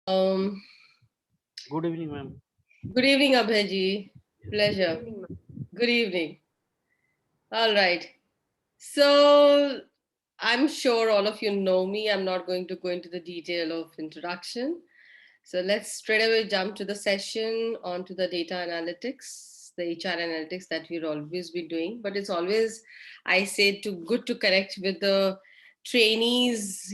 Um, Good evening, ma'am. Good evening, Abhijit. Good Pleasure. evening, ma'am. Good evening. All right. So I'm sure all of you know me. I'm not going to go into the detail of introduction. So let's straight away jump to the session onto the data analytics, the HR analytics that we've always been doing. But it's always, I say, too good to connect with the trainees,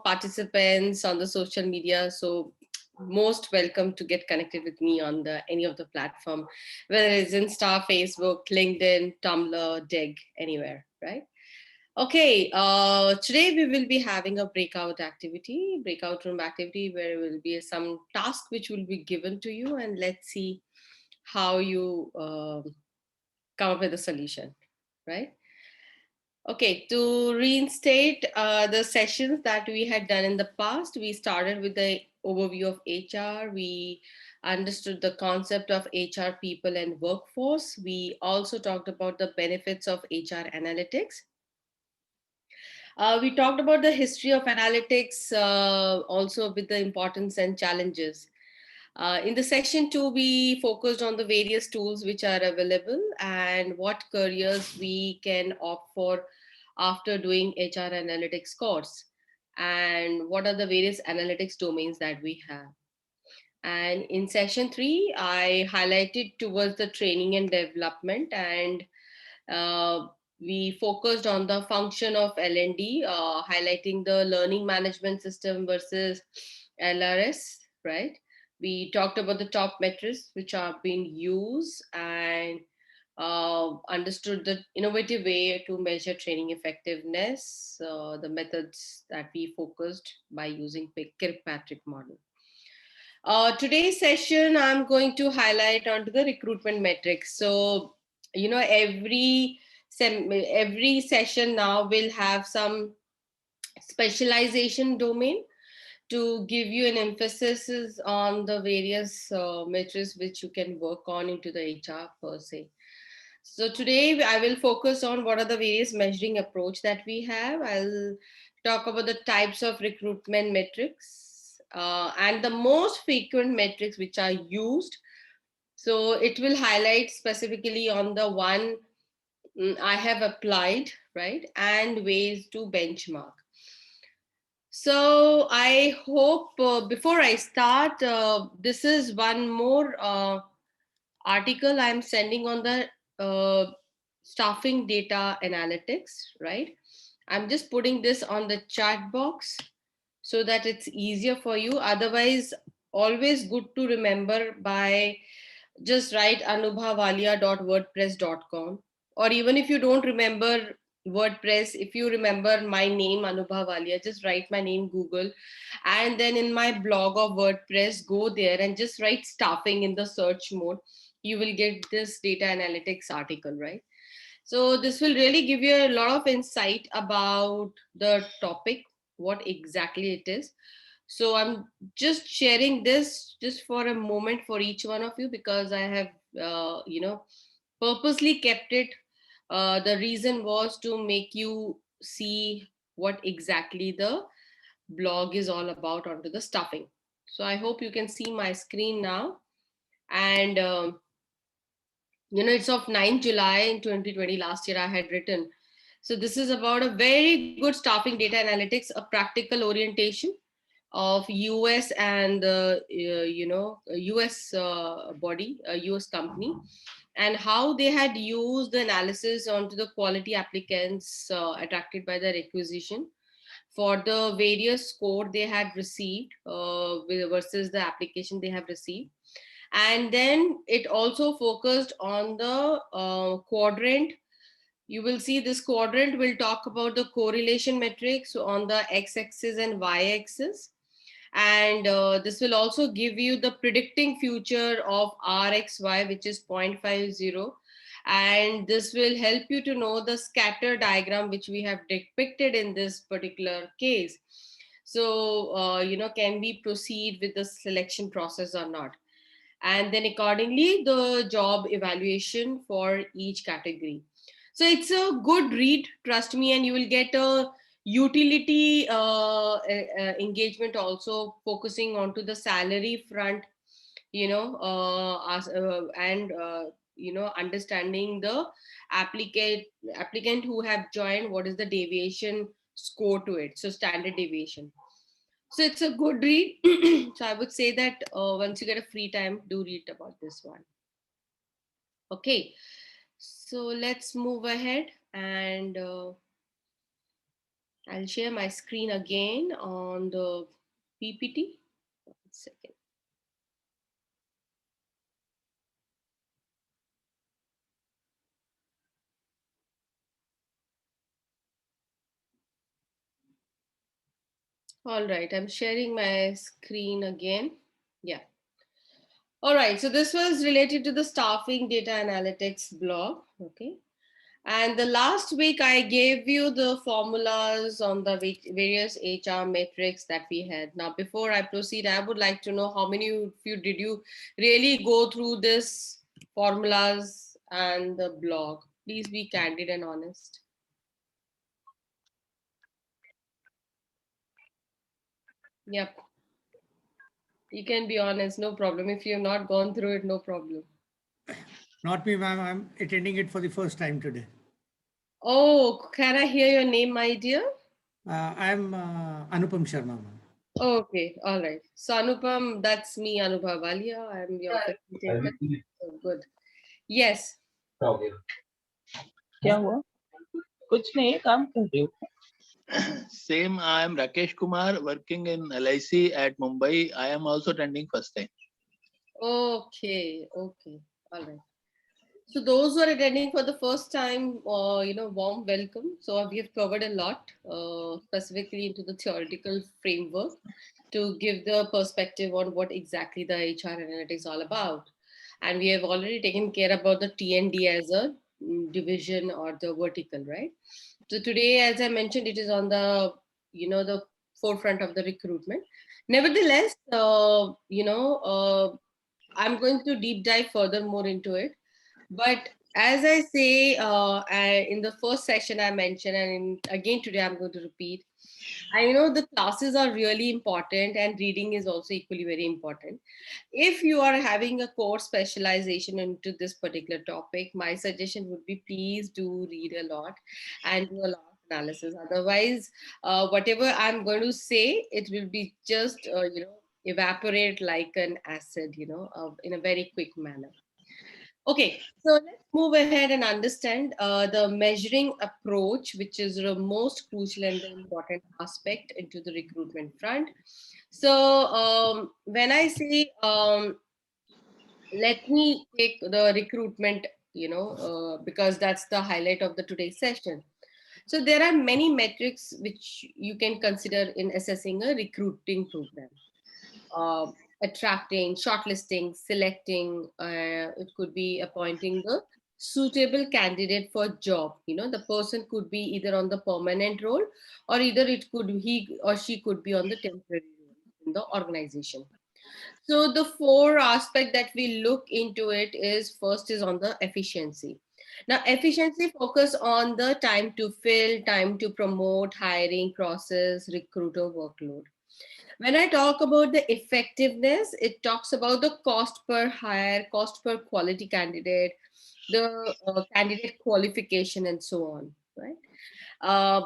participants on the social media. So most welcome to get connected with me on the any of the platform, whether it's Insta, Facebook, LinkedIn, Tumblr, Dig, anywhere, right? Okay, today we will be having a breakout room activity where will be some task which will be given to you, and let's see how you come up with a solution, right? Okay, to reinstate the sessions that we had done in the past, we started with the overview of HR. We understood the concept of HR people and workforce. We also talked about the benefits of HR analytics. We talked about the history of analytics, also with the importance and challenges. In the section two, we focused on the various tools which are available and what careers we can opt for after doing HR analytics course, and what are the various analytics domains that we have. And in section three, I highlighted towards the training and development, and uh, we focused on the function of L&D, highlighting the learning management system versus LRS, right? We talked about the top metrics which are being used, and understood the innovative way to measure training effectiveness, the methods that we focused by using Kirkpatrick model. Today's session, I'm going to highlight onto the recruitment metrics. So, every session now will have some specialization domain to give you an emphasis on the various metrics which you can work on into the HR per se. So today I will focus on what are the various measuring approach that we have. I'll talk about the types of recruitment metrics and the most frequent metrics which are used. So it will highlight specifically on the one I have applied, right, and ways to benchmark. So I hope before I start, this is one more article I'm sending on the staffing data analytics, right? I'm just putting this on the chat box so that it's easier for you. Otherwise, always good to remember by just write anubhavalia.wordpress.com, or even if you don't remember WordPress, if you remember my name Anubha Walia, just write my name Google, and then in my blog of WordPress, go there and just write staffing in the search mode. You will get this data analytics article, right? So this will really give you a lot of insight about the topic, what exactly it is. So I'm just sharing this just for a moment for each one of you, because I have, purposely kept it. The reason was to make you see what exactly the blog is all about onto the stuffing. So I hope you can see my screen now. And it's of 9 July in 2020. Last year I had written. So this is about a very good staffing data analytics, a practical orientation of US and US body, a US company, and how they had used the analysis onto the quality applicants attracted by the requisition for the various score they had received versus the application they have received. And then it also focused on the quadrant. You will see this quadrant will talk about the correlation metrics on the x-axis and y-axis, and this will also give you the predicting future of rxy, which is 0.50, and this will help you to know the scatter diagram which we have depicted in this particular case. So can we proceed with the selection process or not, and then accordingly the job evaluation for each category. So it's a good read, trust me, and you will get a utility engagement, also focusing onto the salary front, understanding the applicant applicant who have joined, what is the deviation score to it, so standard deviation. So it's a good read. So I would say that once you get a free time, do read about this one. Okay, so let's move ahead, and I'll share my screen again on the PPT. One second. All right, I'm sharing my screen again. Yeah. All right, so this was related to the staffing data analytics blog. Okay. And the last week I gave you the formulas on the various HR metrics that we had. Now, before I proceed, I would like to know how many of you did you really go through this formulas and the blog? Please be candid and honest. Yep. You can be honest, no problem. If you have not gone through it, no problem. Not me, ma'am. I'm attending it for the first time today. Oh, can I hear your name, my dear? I'm Anupam Sharma, ma'am. Okay, all right. So Anupam, that's me, Anubha Walia. I'm your facilitator. So good. Yes. क्या हुआ? कुछ नहीं, काम कर रही हूँ. Same, I am Rakesh Kumar, working in LIC at Mumbai. I am also attending first time. Okay, okay, all right. So those who are attending for the first time, warm welcome. So we have covered a lot, specifically into the theoretical framework to give the perspective on what exactly the HR analytics is all about. And we have already taken care about the TND as a division or the vertical, right? So today, as I mentioned, it is on the forefront of the recruitment. Nevertheless, I'm going to deep dive further more into it. But as I say, in the first session I mentioned, and again today I'm going to repeat, I know the classes are really important and reading is also equally very important. If you are having a core specialization into this particular topic, my suggestion would be please do read a lot and do a lot of analysis. Otherwise, whatever I'm going to say, it will be just, evaporate like an acid, in a very quick manner. Okay, so let's move ahead and understand the measuring approach, which is the most crucial and the important aspect into the recruitment front. So when I say, let me take the recruitment, because that's the highlight of the today's session. So there are many metrics which you can consider in assessing a recruiting program. Attracting, shortlisting, selecting. It could be appointing the suitable candidate for job. The person could be either on the permanent role, or either it could he or she could be on the temporary role in the organization. So the four aspect that we look into it is first is on the efficiency. Now, efficiency focus on the time to fill, time to promote, hiring process, recruiter workload. When I talk about the effectiveness, it talks about the cost per hire, cost per quality candidate, the candidate qualification, and so on, right?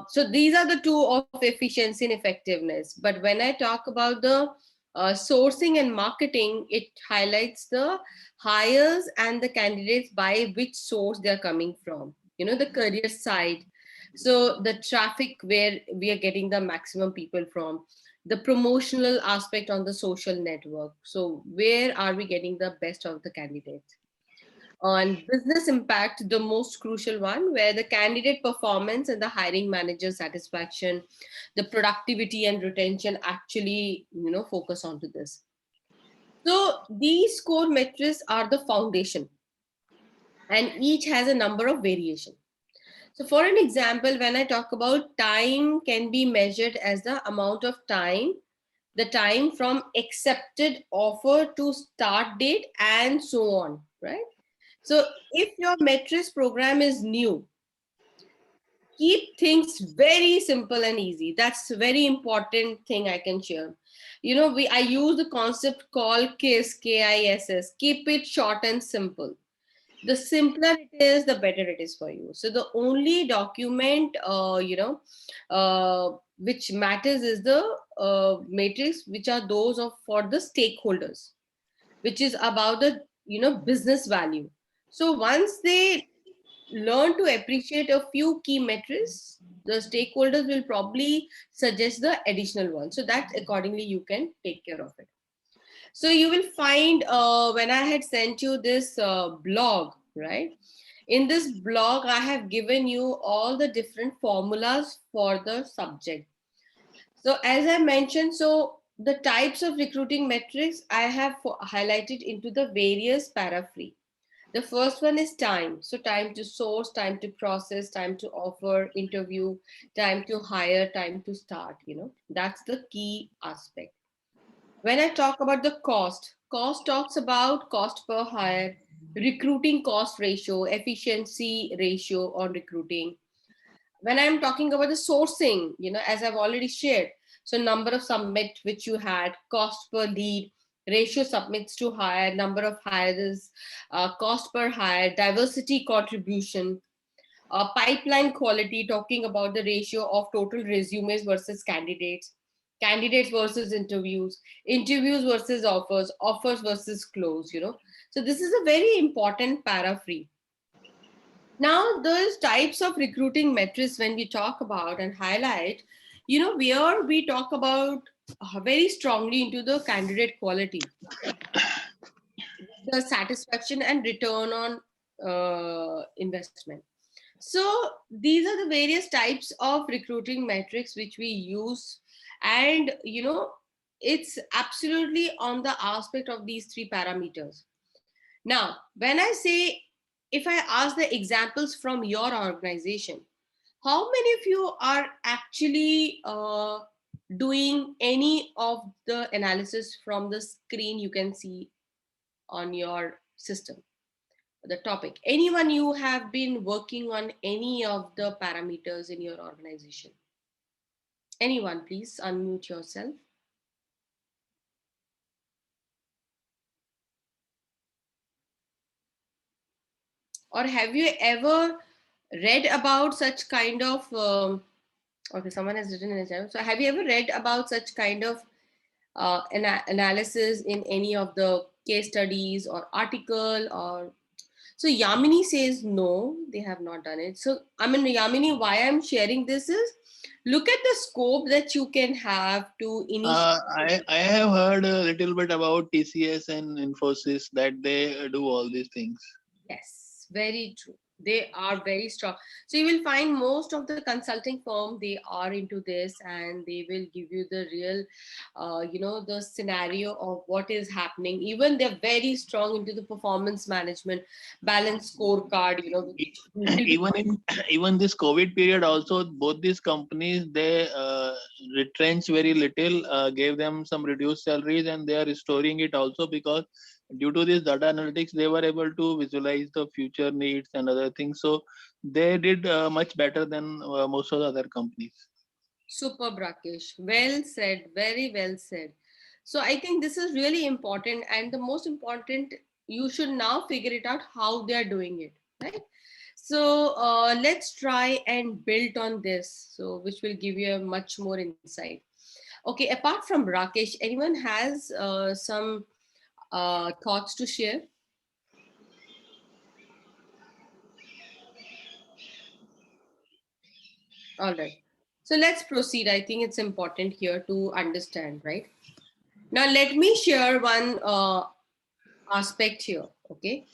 So these are the two of efficiency and effectiveness. But when I talk about the sourcing and marketing, it highlights the hires and the candidates by which source they're coming from, the career side. So the traffic where we are getting the maximum people from, the promotional aspect on the social network. So where are we getting the best of the candidates? On business impact, the most crucial one, where the candidate performance and the hiring manager satisfaction, the productivity and retention actually, focus onto this. So these core metrics are the foundation, and each has a number of variation. So for an example, when I talk about time can be measured as the amount of time, the time from accepted offer to start date and so on, right? So if your metrics program is new, keep things very simple and easy. That's a very important thing I can share. You know, I use the concept called KISS, KISS. Keep it short and simple. The simpler it is, the better it is for you. So the only document, which matters is the matrix, which are those of for the stakeholders, which is about the business value. So once they learn to appreciate a few key metrics, the stakeholders will probably suggest the additional one. So that accordingly you can take care of it. So you will find when I had sent you this blog, right? In this blog, I have given you all the different formulas for the subject. So as I mentioned, so the types of recruiting metrics I have highlighted into the various paraphrase. The first one is time. So time to source, time to process, time to offer, interview, time to hire, time to start, that's the key aspect. When I talk about the cost, cost talks about cost per hire, recruiting cost ratio, efficiency ratio on recruiting. When I'm talking about the sourcing, as I've already shared, so number of submit which you had, cost per lead, ratio submits to hire, number of hires, cost per hire, diversity contribution, pipeline quality, talking about the ratio of total resumes versus candidates, candidates versus interviews, interviews versus offers, offers versus close. So this is a very important paraphrase. Now, those types of recruiting metrics, when we talk about and highlight, where we talk about very strongly into the candidate quality, the satisfaction and return on investment. So these are the various types of recruiting metrics which we use. And, it's absolutely on the aspect of these three parameters. Now, when I say, if I ask the examples from your organization, how many of you are actually doing any of the analysis from the screen you can see on your system? The topic. Anyone you have been working on any of the parameters in your organization? Anyone, please unmute yourself. Or have you ever read about such kind of okay, someone has written in the chat. So have you ever read about such kind of analysis in any of the case studies or article? Or so Yamini says no, they have not done it. So I mean, Yamini, why I'm sharing this is, look at the scope that you can have to initiate. I have heard a little bit about TCS and Infosys that they do all these things. Yes, very true. They are very strong. So you will find most of the consulting firm, they are into this, and they will give you the real, the scenario of what is happening. Even they're very strong into the performance management, balance scorecard, Even this COVID period also, both these companies, they retrench very little, gave them some reduced salaries, and they are restoring it also, because due to this data analytics they were able to visualize the future needs and other things. So they did much better than most of the other companies. Superb, Rakesh. Well said. Very well said. So I think this is really important. And the most important, you should now figure it out how they are doing it, right? So let's try and build on this, so which will give you a much more insight. Okay, apart from Rakesh, anyone has some thoughts to share? All right. So let's proceed. I think it's important here to understand, right? Now, let me share one aspect here. Okay.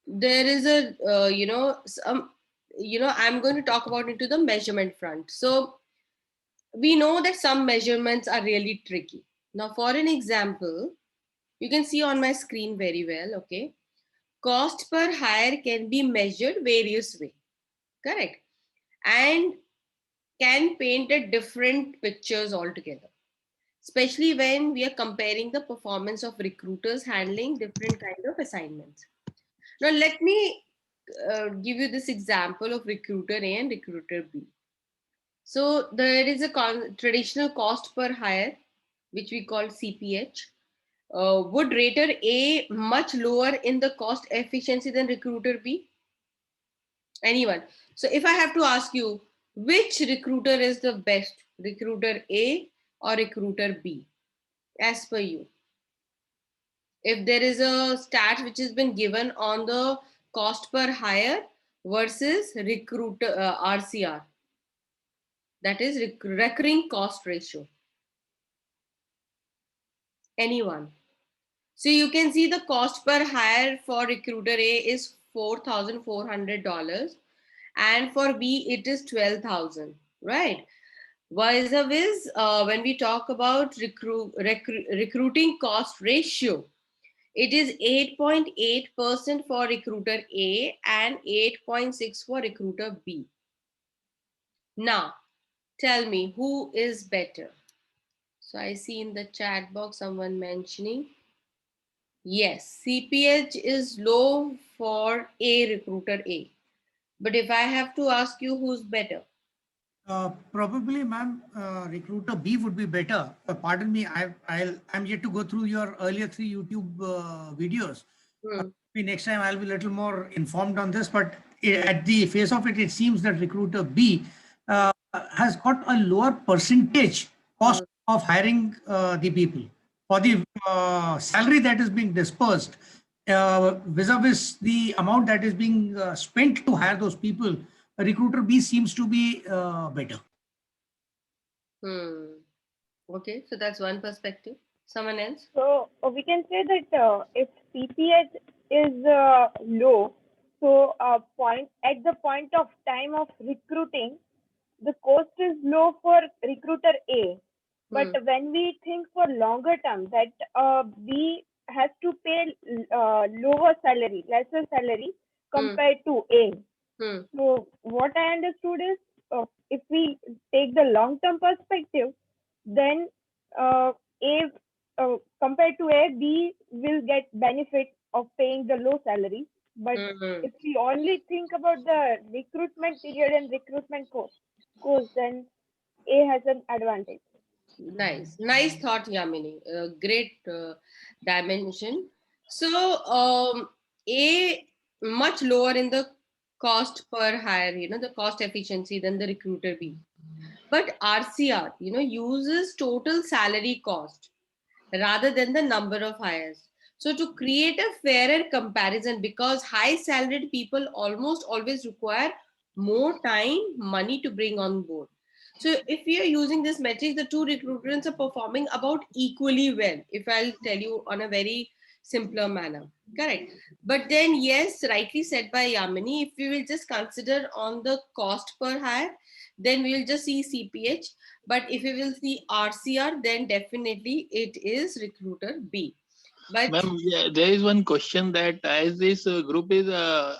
There is a, I'm going to talk about into the measurement front. So we know that some measurements are really tricky. Now, for an example, you can see on my screen very well. Okay. Cost per hire can be measured various way. Correct. And can paint a different pictures altogether, especially when we are comparing the performance of recruiters handling different kind of assignments. Now, let me give you this example of recruiter A and recruiter B. So there is a traditional cost per hire, which we call CPH. Would rater A much lower in the cost efficiency than recruiter B? Anyone? So if I have to ask you, which recruiter is the best, recruiter A or recruiter B, as per you? If there is a stat which has been given on the cost per hire versus recruiter RCR, that is recurring cost ratio. Anyone? So you can see the cost per hire for recruiter A is $4,400 and for B it is 12,000, right? Vice versa, when we talk about recruiting cost ratio, it is 8.8% for recruiter A and 8.6 for recruiter B. Now, tell me who is better? So I see in the chat box someone mentioning, yes, CPH is low for A, recruiter A. But if I have to ask you who's better? Probably, ma'am, recruiter B would be better. Pardon me, I'm yet to go through your earlier 3 YouTube videos. Maybe next time I'll be a little more informed on this, but at the face of it, it seems that recruiter B has got a lower percentage cost of hiring the people for the salary that is being dispersed vis-a-vis the amount that is being spent to hire those people. Recruiter B seems to be better. Okay, so that's one perspective. Someone else? So we can say that if CPH is low, so at the point of time of recruiting, the cost is low for recruiter A. But when we think for longer term, that B has to pay lower salary, lesser salary compared to A. So what I understood is, if we take the long-term perspective, then A compared to A, B will get benefit of paying the low salary. But if we only think about the recruitment period and recruitment cost, then A has an advantage. Nice thought, Yamini. Great dimension. So A much lower in the cost per hire, the cost efficiency than the recruiter B. But RCR, uses total salary cost rather than the number of hires. So to create a fairer comparison, because high salaried people almost always require more time, money to bring on board. So if we are using this metric, the two recruiters are performing about equally well, if I'll tell you on a very simpler manner. Correct. But then, yes, rightly said by Yamini, if we will just consider on the cost per hire, then we will just see CPH. But if we will see RCR, then definitely it is recruiter B. But Ma'am, yeah, there is one question that as this group is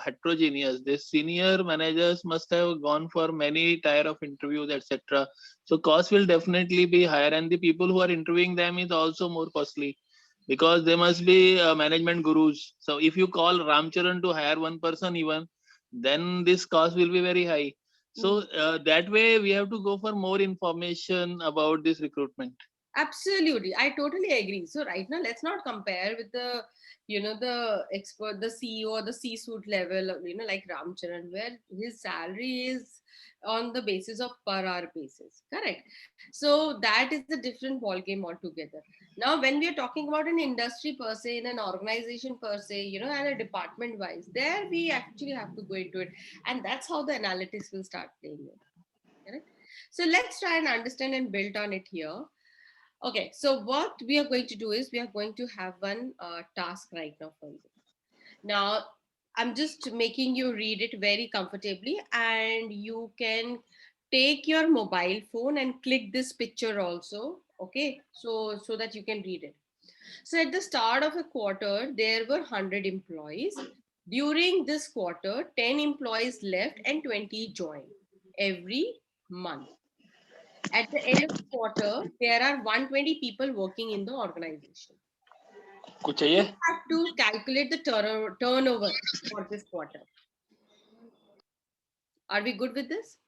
heterogeneous, the senior managers must have gone for many tier of interviews, etc. So cost will definitely be higher, and the people who are interviewing them is also more costly because they must be management gurus. So if you call Ramcharan to hire one person even, then this cost will be very high. So that way we have to go for more information about this recruitment. absolutely, I totally agree. So right now, let's not compare with the, the expert, the CEO or the C-suite level, like Ramcharan, where his salary is on the basis of per hour basis. Correct. So that is a different ball game altogether. Now, when we are talking about an industry per se, in an organization per se, and a department wise, there we actually have to go into it, and that's how the analytics will start playing in. Correct. So let's try and understand and build on it here. Okay, so what we are going to do is we are going to have one task right now for you. Now, I'm just making you read it very comfortably, and you can take your mobile phone and click this picture also. Okay, so that you can read it. So at the start of a quarter, there were 100 employees. During this quarter, 10 employees left and 20 joined every month. At the end of the quarter, there are 120 people working in the organization. You have to calculate the turnover for this quarter. Are we good with this?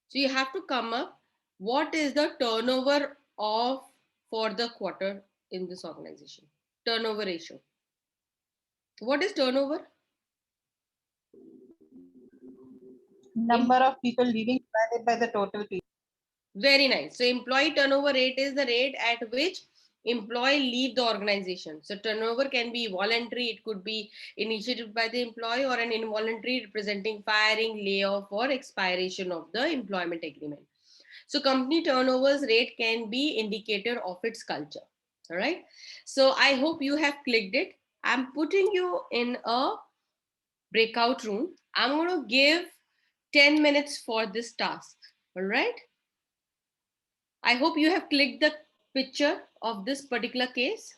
So you have to come up what is the turnover of for the quarter in this organization. Turnover ratio. What is turnover? Number of people leaving divided by the total people. Very nice. So employee turnover rate is the rate at which employee leave the organization. So turnover can be voluntary, it could be initiated by the employee, or an involuntary representing firing, layoff, or expiration of the employment agreement. So company turnovers rate can be indicator of its culture. All right. So I hope you have clicked it. I'm putting you in a breakout room. I'm going to give 10 minutes for this task. All right. I hope you have clicked the picture of this particular case.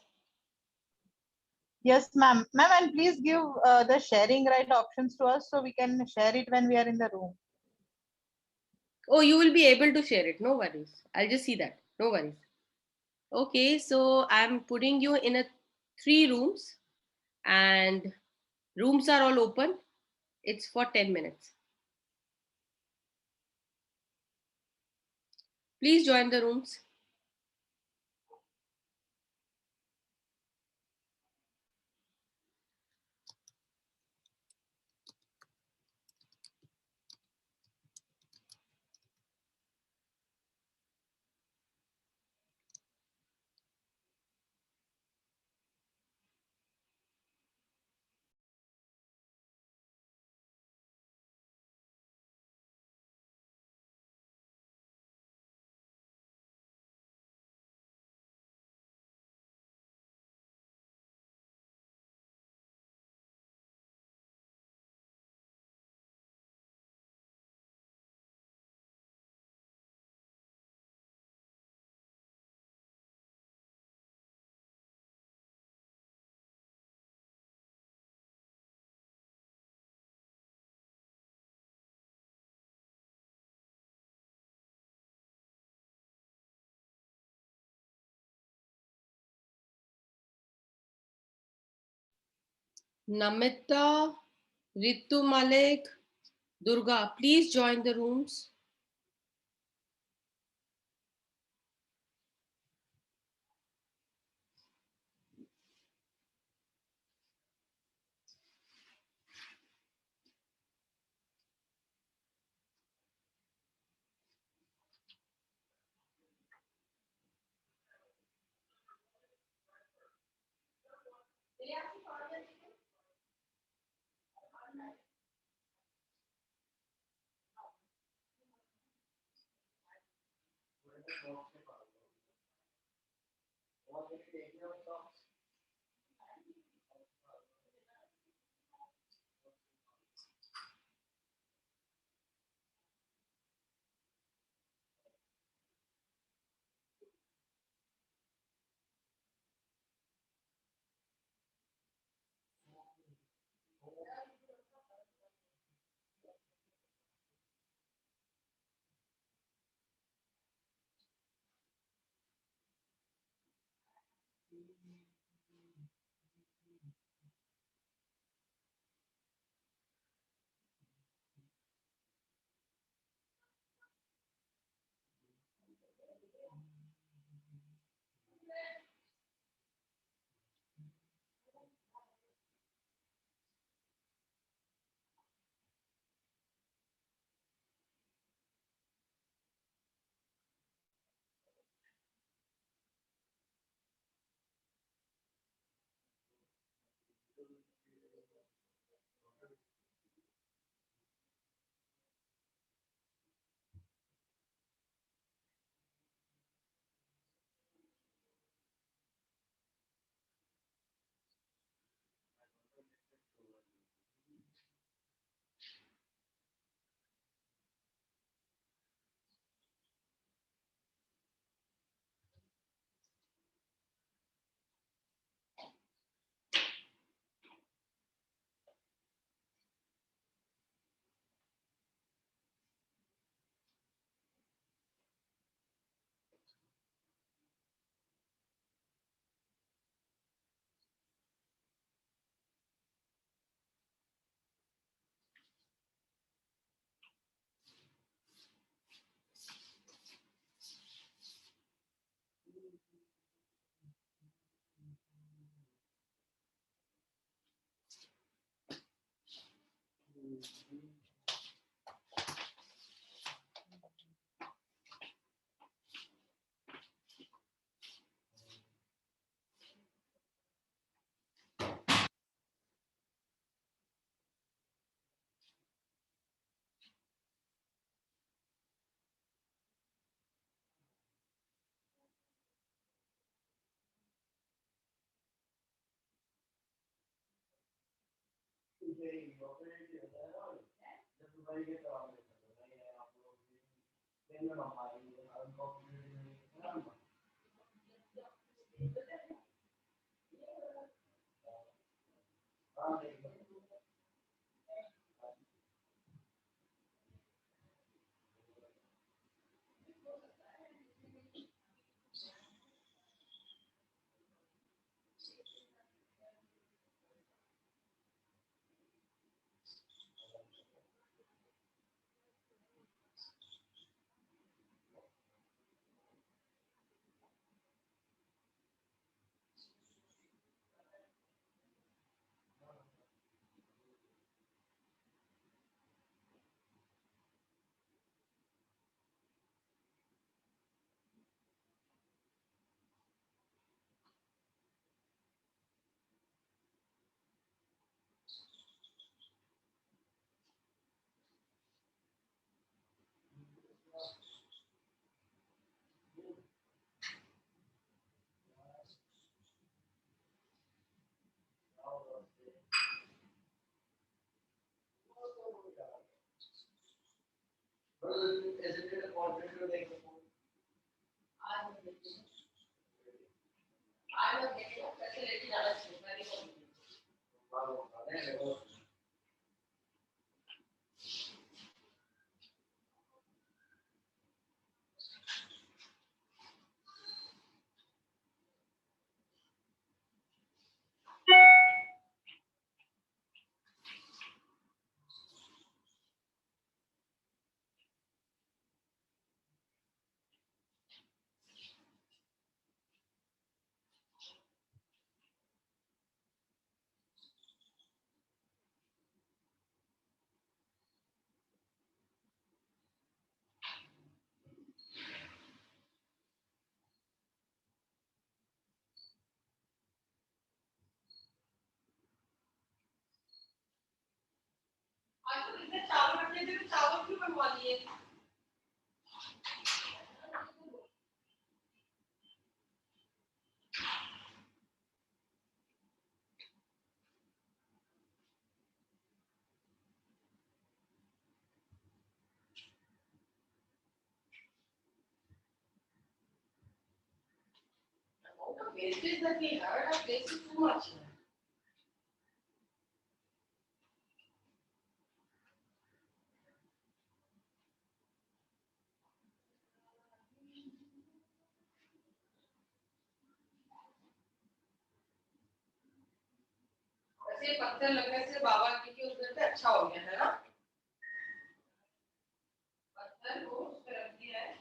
Yes, ma'am. Ma'am, and please give the sharing right options to us so we can share it when we are in the room. Oh, you will be able to share it. No worries. I'll just see that. No worries. Okay, so I'm putting you in a 3 rooms, and rooms are all open. It's for 10 minutes. Please join the rooms. Namita, Ritu Malik, Durga, please join the rooms. Wastage that we have, our place is too much. वैसे पत्थर लगने से बाबा की उधर पे अच्छा हो गया है ना पत्थर को उस पे रख दिया है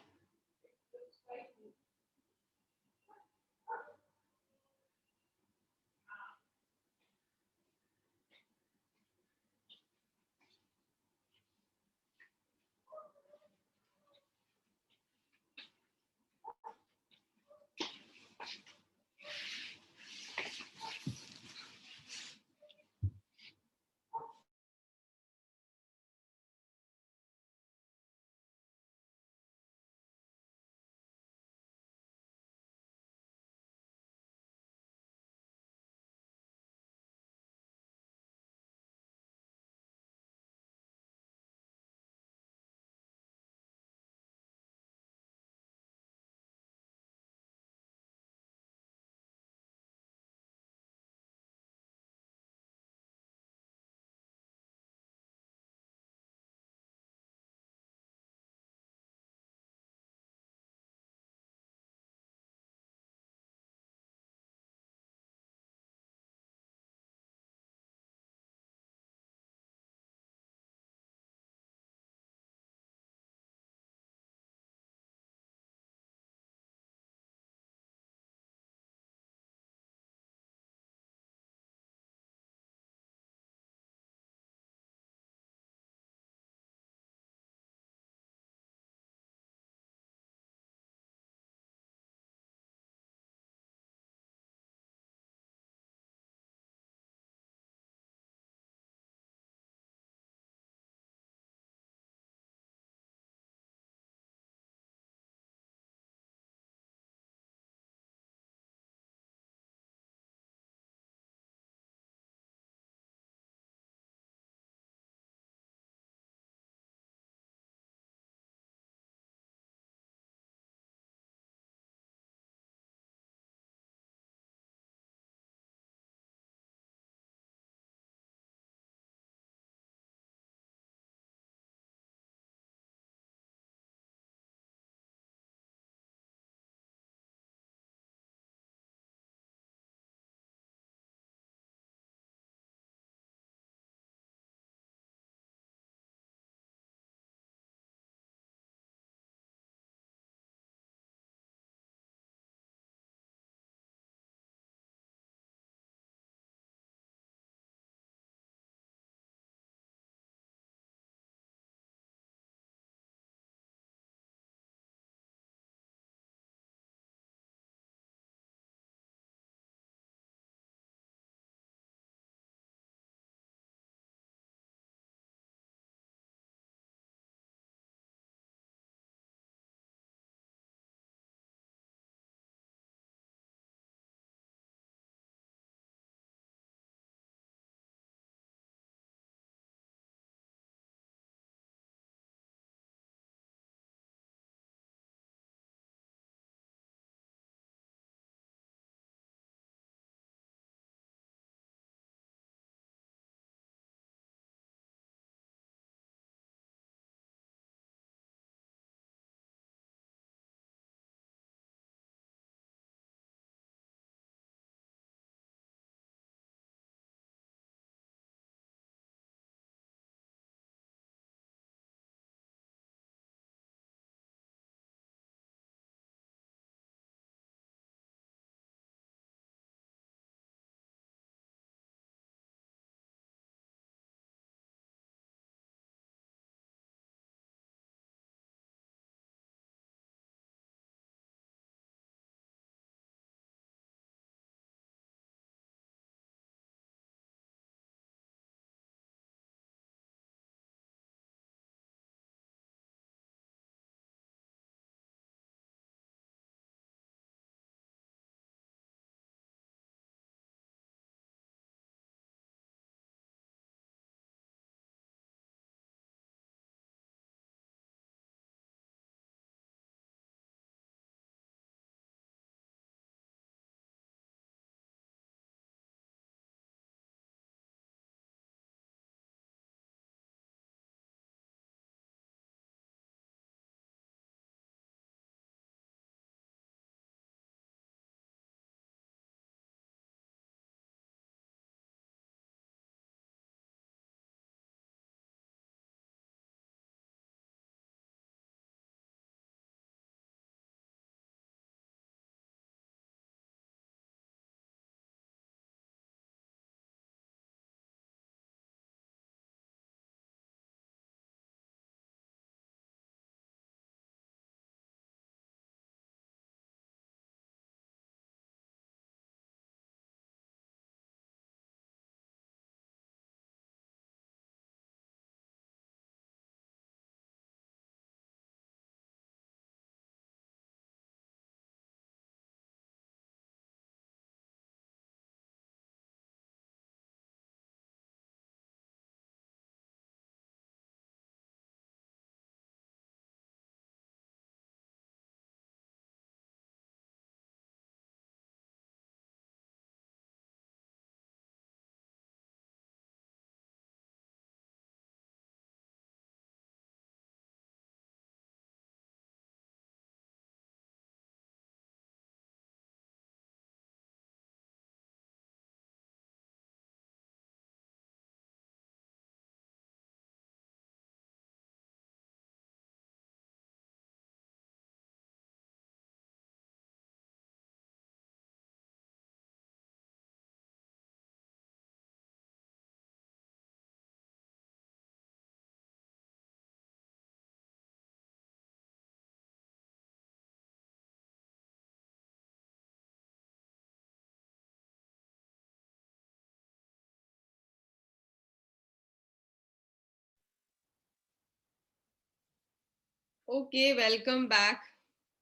Okay, welcome back.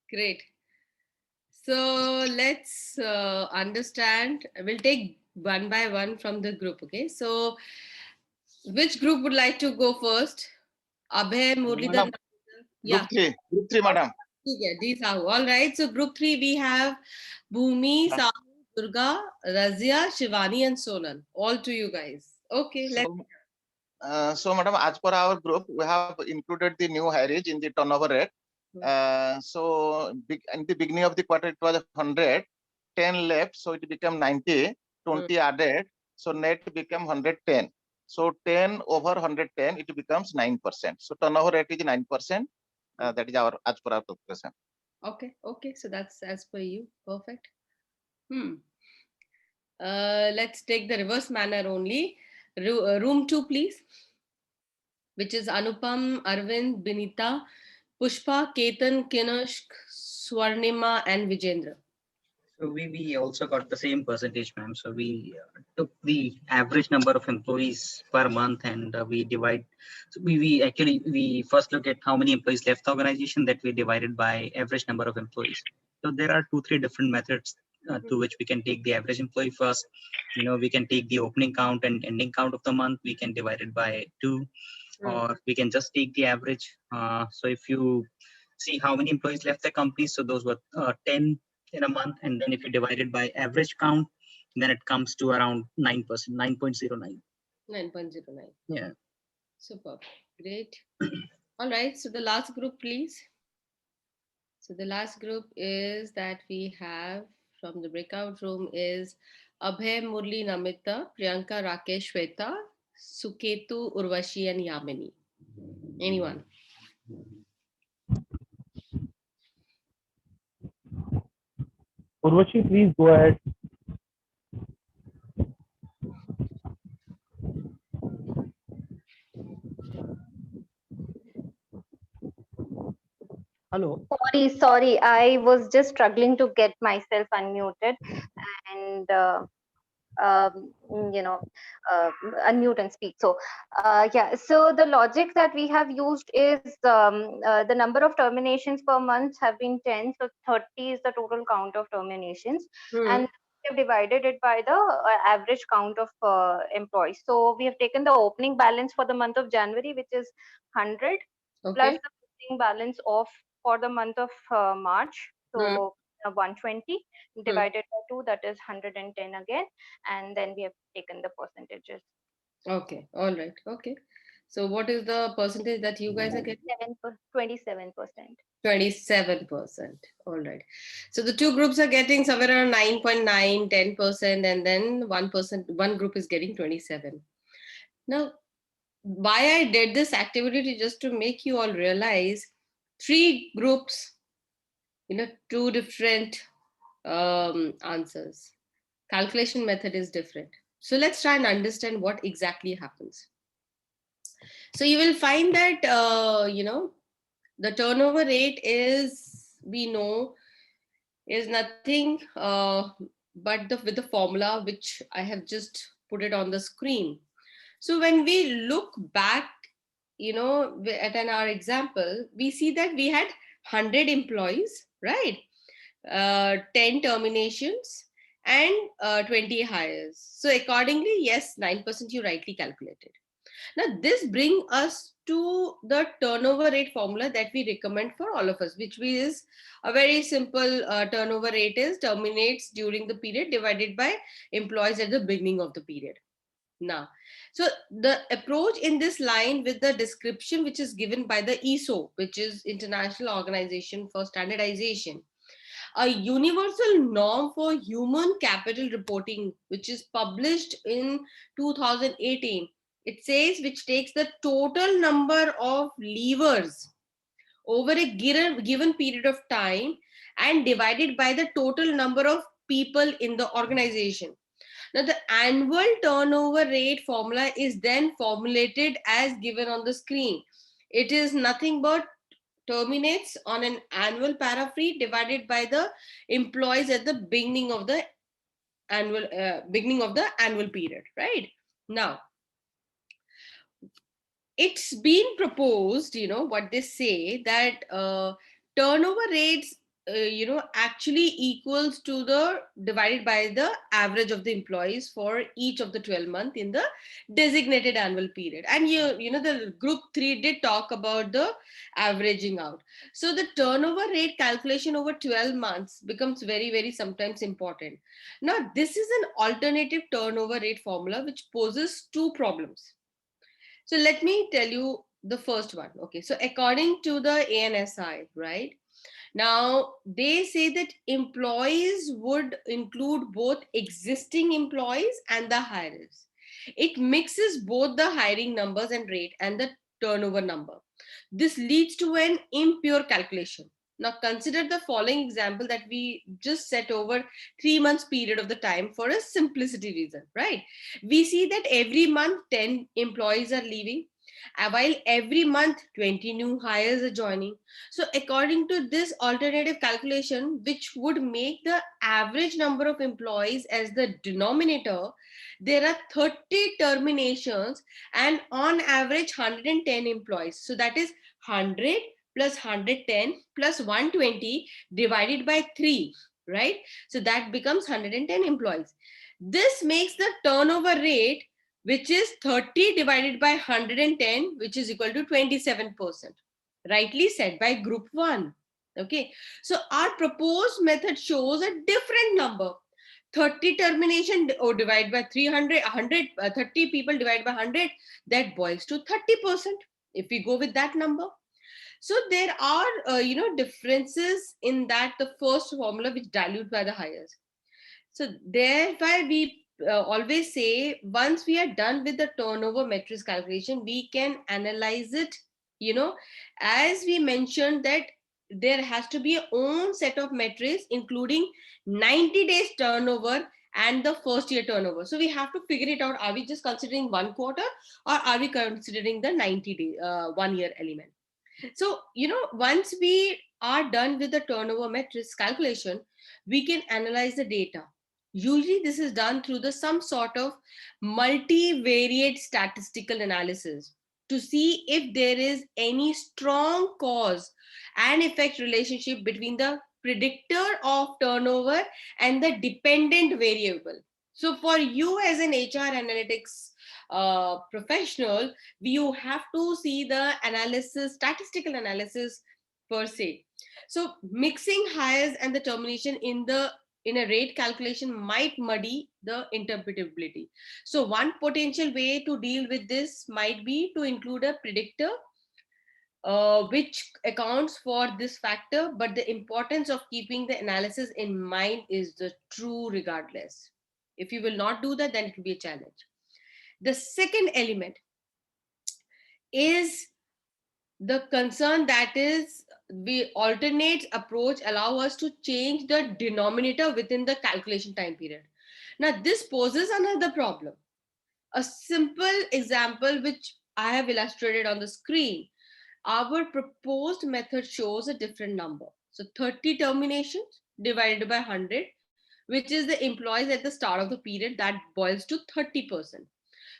Great. So let's understand. We'll take one by one from the group. Okay. So which group would like to go first? Abhay, Murlidhar. Madam, Yeah. group three, madam. These are all right. So group 3 we have Bhumi, Yeah. Sahu, Durga, Razia, Shivani, and Sonal. All to you guys. Okay, let's. So, madam, as per our group, we have included the new hires in the turnover rate. So, in the beginning of the quarter, it was 100, 10 left, so it became 90, 20 added, so net became 110. So, 10 over 110, it becomes 9%. So, turnover rate is 9%. That is our as per our calculation. Okay. So that's as per you. Perfect. Let's take the reverse manner only. Room 2, please. Which is Anupam, Arvind, Binita, Pushpa, Ketan, Kinashk, Swarnima, and Vijendra. So we also got the same percentage, ma'am. So we took the average number of employees per month and we divide. So we first look at how many employees left the organization, that we divided by average number of employees. So there are 2-3 different methods to which we can take the average employee first. We can take the opening count and ending count of the month. We can divide it by 2, or we can just take the average. So if you see how many employees left the company, so those were 10 in a month, and then if you divide it by average count, then it comes to around 9%, 9.09. 9.09. Yeah. Superb. Great. All right. So the last group, please. So the last group is that we have from the breakout room is Abhay, Murli, Namita, Priyanka, Rakesh, Shweta, Suketu, Urvashi, and Yamini. Anyone? Urvashi, please go ahead. Hello. Sorry. I was just struggling to get myself unmuted and you know unmute and speak. So yeah. So the logic that we have used is the number of terminations per month have been 10. So 30 is the total count of terminations, and we have divided it by the average count of employees. So we have taken the opening balance for the month of January, which is 100, plus the opening balance of for the month of March. So 120 divided by 2, that is 110 again, and then we have taken the percentages. Okay. All right. Okay. So what is the percentage that you guys are getting? 27%. 27%. All right. So the two groups are getting somewhere around 9.9, 10%, and then 1%, one group is getting 27. Now, why I did this activity just to make you all realize 3 groups, two different answers. Calculation method is different. So let's try and understand what exactly happens. So you will find that, the turnover rate is, we know, is nothing but with the formula which I have just put it on the screen. So when we look back, at our example, we see that we had 100 employees, right? 10 terminations and 20 hires. So accordingly, yes, 9% you rightly calculated. Now this brings us to the turnover rate formula that we recommend for all of us, which is a very simple turnover rate is terminates during the period divided by employees at the beginning of the period. Now, so the approach in this line with the description which is given by the ISO, which is International Organization for Standardization, a universal norm for human capital reporting, which is published in 2018. It says which takes the total number of levers over a given period of time and divided by the total number of people in the organization. Now, the annual turnover rate formula is then formulated as given on the screen. It is nothing but terminates on an annual paraphrase divided by the employees at the beginning of the annual period, right? Now, it's been proposed, what they say, that turnover rates, actually equals to the divided by the average of the employees for each of the 12 months in the designated annual period. And the group 3 did talk about the averaging out. So the turnover rate calculation over 12 months becomes very, very sometimes important. Now, this is an alternative turnover rate formula which poses two problems. So let me tell you the first one. Okay, so according to the ANSI, right? Now, they say that employees would include both existing employees and the hires. It mixes both the hiring numbers and rate and the turnover number. This leads to an impure calculation. Now, consider the following example that we just set over 3 months period of the time for a simplicity reason, right? We see that every month 10 employees are leaving, while every month 20 new hires are joining. So according to this alternative calculation, which would make the average number of employees as the denominator, there are 30 terminations and on average 110 employees. So that is 100 plus 110 plus 120 divided by 3, right? So that becomes 110 employees. This makes the turnover rate, which is 30 divided by 110, which is equal to 27%, rightly said by group 1. Okay, so our proposed method shows a different number. 30 termination or divide by 300, 30 people divided by 100, that boils to 30% if we go with that number. So there are differences in that the first formula which dilute by the hires. So thereby we always say, once we are done with the turnover matrix calculation, we can analyze it, as we mentioned that there has to be a own set of metrics including 90 days turnover and the first year turnover. So we have to figure it out. Are we just considering 1 quarter or are we considering the 90 day 1 year element? So, once we are done with the turnover matrix calculation, we can analyze the data. Usually this is done through some sort of multivariate statistical analysis to see if there is any strong cause and effect relationship between the predictor of turnover and the dependent variable. So for you as an HR analytics professional, you have to see the analysis, statistical analysis per se. So mixing hires and the termination in a rate calculation might muddy the interpretability. So one potential way to deal with this might be to include a predictor which accounts for this factor, but the importance of keeping the analysis in mind is the true regardless. If you will not do that, then it will be a challenge. The second element is the concern that is the alternate approach allow us to change the denominator within the calculation time period. Now this poses another problem. A simple example which I have illustrated on the screen. Our proposed method shows a different number. So 30 terminations divided by 100, which is the employees at the start of the period, that boils to 30%.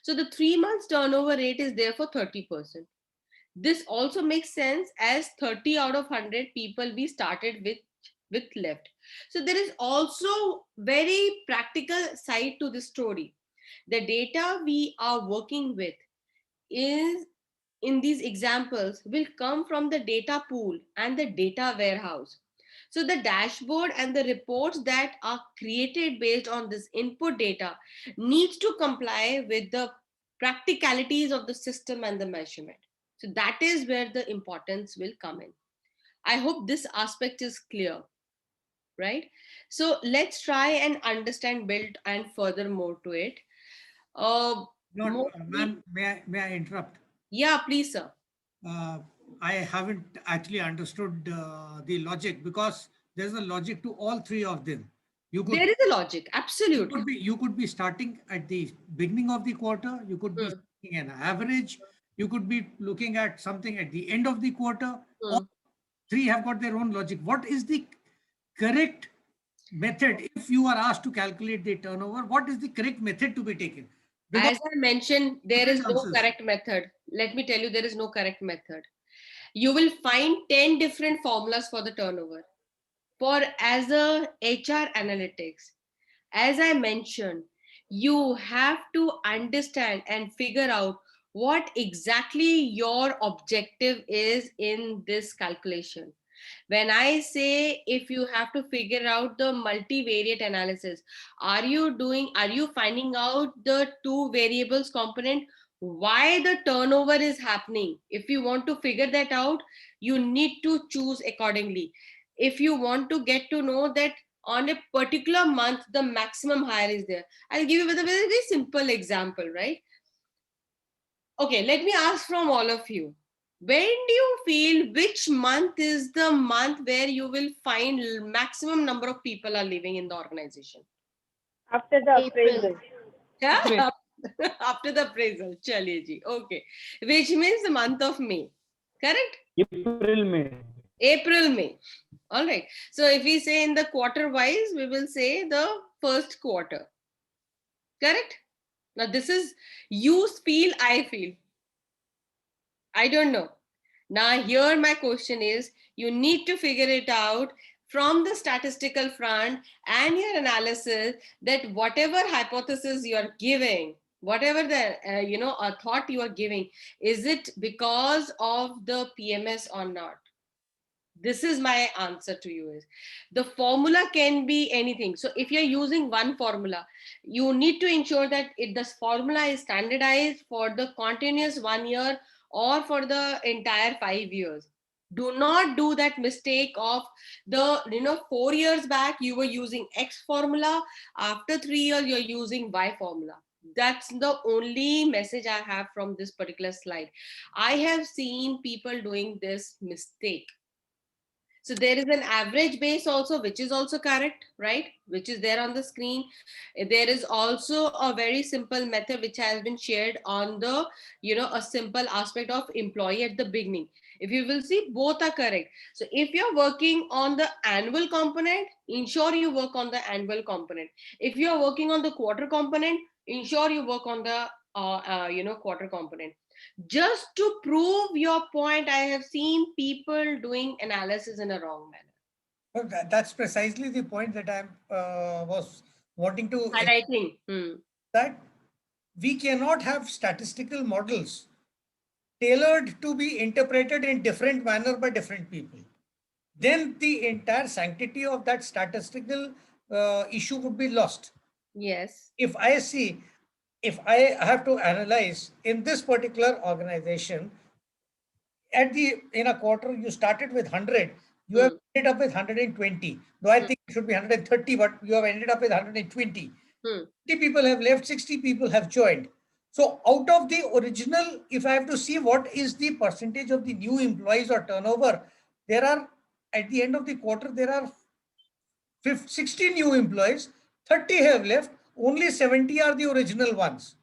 So the 3 months turnover rate is therefore 30%. This also makes sense as 30 out of 100 people we started with left. So there is also very practical side to this story. The data we are working with is in these examples will come from the data pool and the data warehouse. So the dashboard and the reports that are created based on this input data needs to comply with the practicalities of the system and the measurement. So that is where the importance will come in. I hope this aspect is clear, right? So let's try and understand, build and further more to it. Ma'am, may I interrupt? Yeah, please, sir. I haven't actually understood the logic, because there's a logic to all three of them. There is a logic, absolutely. You could be starting at the beginning of the quarter. You could be taking an average. You could be looking at something at the end of the quarter. All three have got their own logic. What is the correct method if you are asked to calculate the turnover? What is the correct method to be taken? Because As I mentioned, there is no circumstances. correct method. Let me tell you, there is no correct method. You will find 10 different formulas for the turnover. For as a HR analytics, as I mentioned, you have to understand and figure out what exactly your objective is in this calculation. When I say if you have to figure out the multivariate analysis, are you finding out the two variables component, why the turnover is happening? If you want to figure that out, you need to choose accordingly. If you want to get to know that on a particular month the maximum hire is there, I'll give you with a very, very simple example, right? Okay, let me ask from all of you, when do you feel which month is the month where you will find maximum number of people are living in the organization? After the appraisal. Yeah, after the appraisal. Chaliye ji. Okay, which means the month of May, correct? April, May. April, May. All right. So if we say in the quarter wise, we will say the first quarter. Correct? Now this is you feel, I feel. I don't know. Now here my question is, you need to figure it out from the statistical front and your analysis, that whatever hypothesis you are giving, whatever the a thought you are giving, is it because of the PMS or not? This is my answer to you. Is the formula can be anything. So if you're using one formula, you need to ensure that this formula is standardized for the continuous 1 year or for the entire 5 years. Do not do that mistake of 4 years back you were using X formula, after 3 years you're using Y formula. That's the only message I have from this particular slide. I have seen people doing this mistake. So there is an average base also, which is also correct, right? Which is there on the screen. There is also a very simple method which has been shared on the, a simple aspect of employee at the beginning. If you will see, both are correct. So if you're working on the annual component, ensure you work on the annual component. If you're working on the quarter component, ensure you work on the, quarter component. Just to prove your point, I have seen people doing analysis in a wrong manner. Well, that's precisely the point that I was wanting to highlighting. That we cannot have statistical models tailored to be interpreted in different manner by different people. Then the entire sanctity of that statistical issue would be lost. Yes. If I have to analyze in this particular organization, in a quarter you started with 100, you have ended up with 120. Though I think it should be 130, but you have ended up with 120. 50 people have left, 60 people have joined. So out of the original, if I have to see what is the percentage of the new employees or turnover, there are, at the end of the quarter, there are 60 new employees, 30 have left, only 70 are the original ones.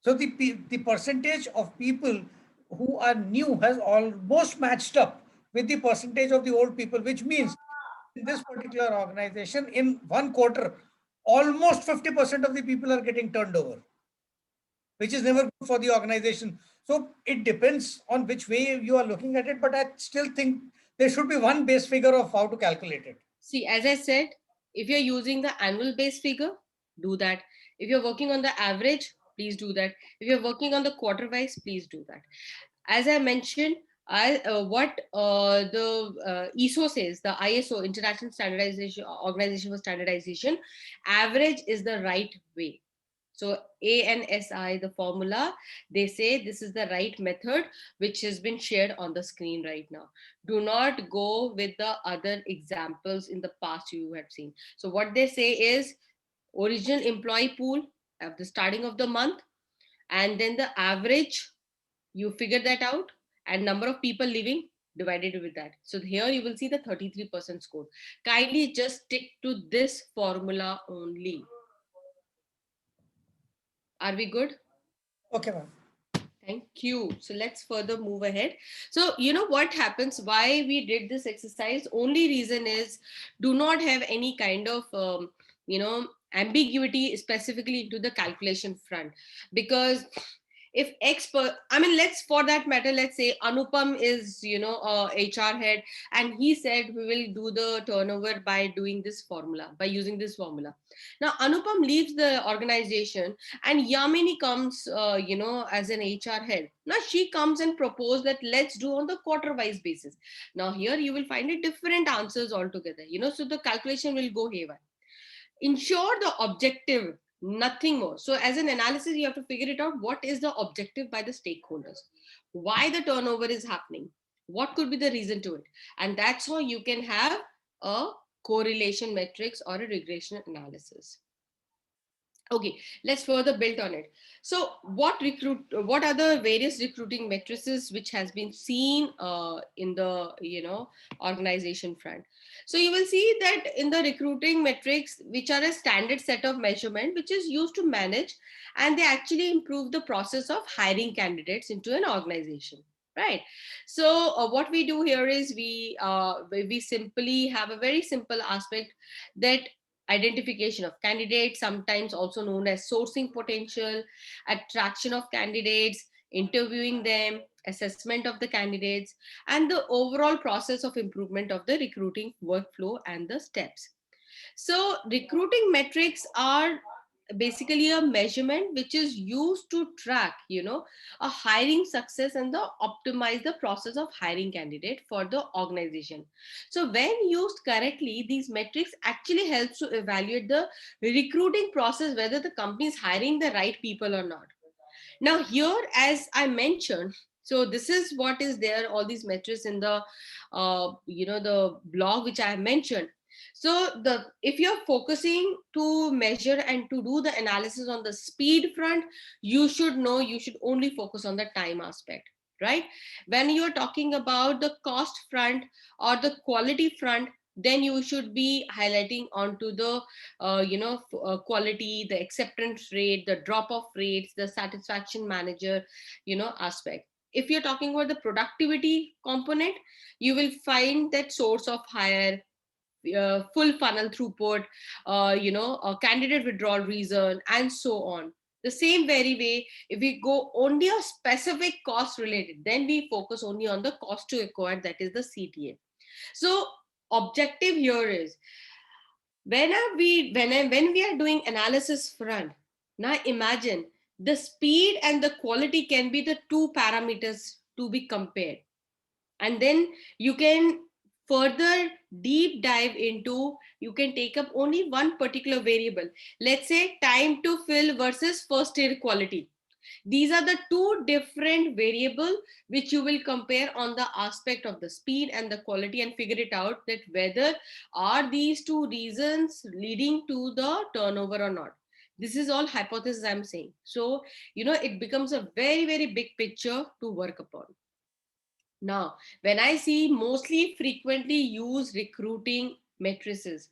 So the percentage of people who are new has almost matched up with the percentage of the old people, which means in this particular organization, in one quarter, almost 50% of the people are getting turned over, which is never good for the organization. So it depends on which way you are looking at it, but I still think there should be one base figure of how to calculate it. See, as I said, if you're using the annual base figure, do that. If you're working on the average, please do that. If you're working on the quarter wise, please do that. As I mentioned, the ISO says, the ISO, International Standardization Organization for Standardization, average is the right way. So ANSI, the formula, they say this is the right method, which has been shared on the screen right now. Do not go with the other examples in the past you have seen. So what they say is original employee pool at the starting of the month, and then the average, you figure that out, and number of people living divided with that. So here you will see the 33% score. Kindly just stick to this formula only. Are we good? Okay, ma'am. Thank you. So let's further move ahead. So you know what happens, why we did this exercise, only reason is do not have any kind of ambiguity specifically into the calculation front, because if let's, for that matter, let's say Anupam is, a HR head, and he said we will do the turnover by doing this formula, by using this formula. Now Anupam leaves the organization, and Yamini comes, as an HR head. Now she comes and propose that let's do on the quarter wise basis. Now here you will find a different answers altogether, so the calculation will go haywire. Ensure the objective, nothing more. So as an analysis, you have to figure it out. What is the objective by the stakeholders? Why the turnover is happening? What could be the reason to it? And that's how you can have a correlation matrix or a regression analysis. Okay, let's further build on it. So what are the various recruiting matrices which has been seen in the organization front? So you will see that in the recruiting metrics, which are a standard set of measurement which is used to manage, and they actually improve the process of hiring candidates into an organization, right? So what we do here is we simply have a very simple aspect, that identification of candidates, sometimes also known as sourcing potential, attraction of candidates, interviewing them, assessment of the candidates, and the overall process of improvement of the recruiting workflow and the steps. So recruiting metrics are basically a measurement which is used to track, a hiring success and optimize the process of hiring candidate for the organization. So when used correctly, these metrics actually helps to evaluate the recruiting process, whether the company is hiring the right people or not. Now here, as I mentioned, so this is what is there, all these metrics in the the blog which I have mentioned. So if you're focusing to measure and to do the analysis on the speed front, you should only focus on the time aspect, right? When you're talking about the cost front or the quality front, then you should be highlighting onto the quality, the acceptance rate, the drop off rates, the satisfaction manager aspect. If you're talking about the productivity component, you will find that source of hire, full funnel throughput, candidate withdrawal reason, and so on. The same very way, if we go only a specific cost related, then we focus only on the cost to acquire, that is the CTA. So objective here is, when we are doing analysis front, now imagine the speed and the quality can be the two parameters to be compared, and then you can further deep dive into, you can take up only one particular variable. Let's say time to fill versus first year quality. These are the two different variables which you will compare on the aspect of the speed and the quality, and figure it out that whether are these two reasons leading to the turnover or not. This is all hypothesis I'm saying. So, it becomes a very, very big picture to work upon. Now, when I see mostly frequently used recruiting matrices,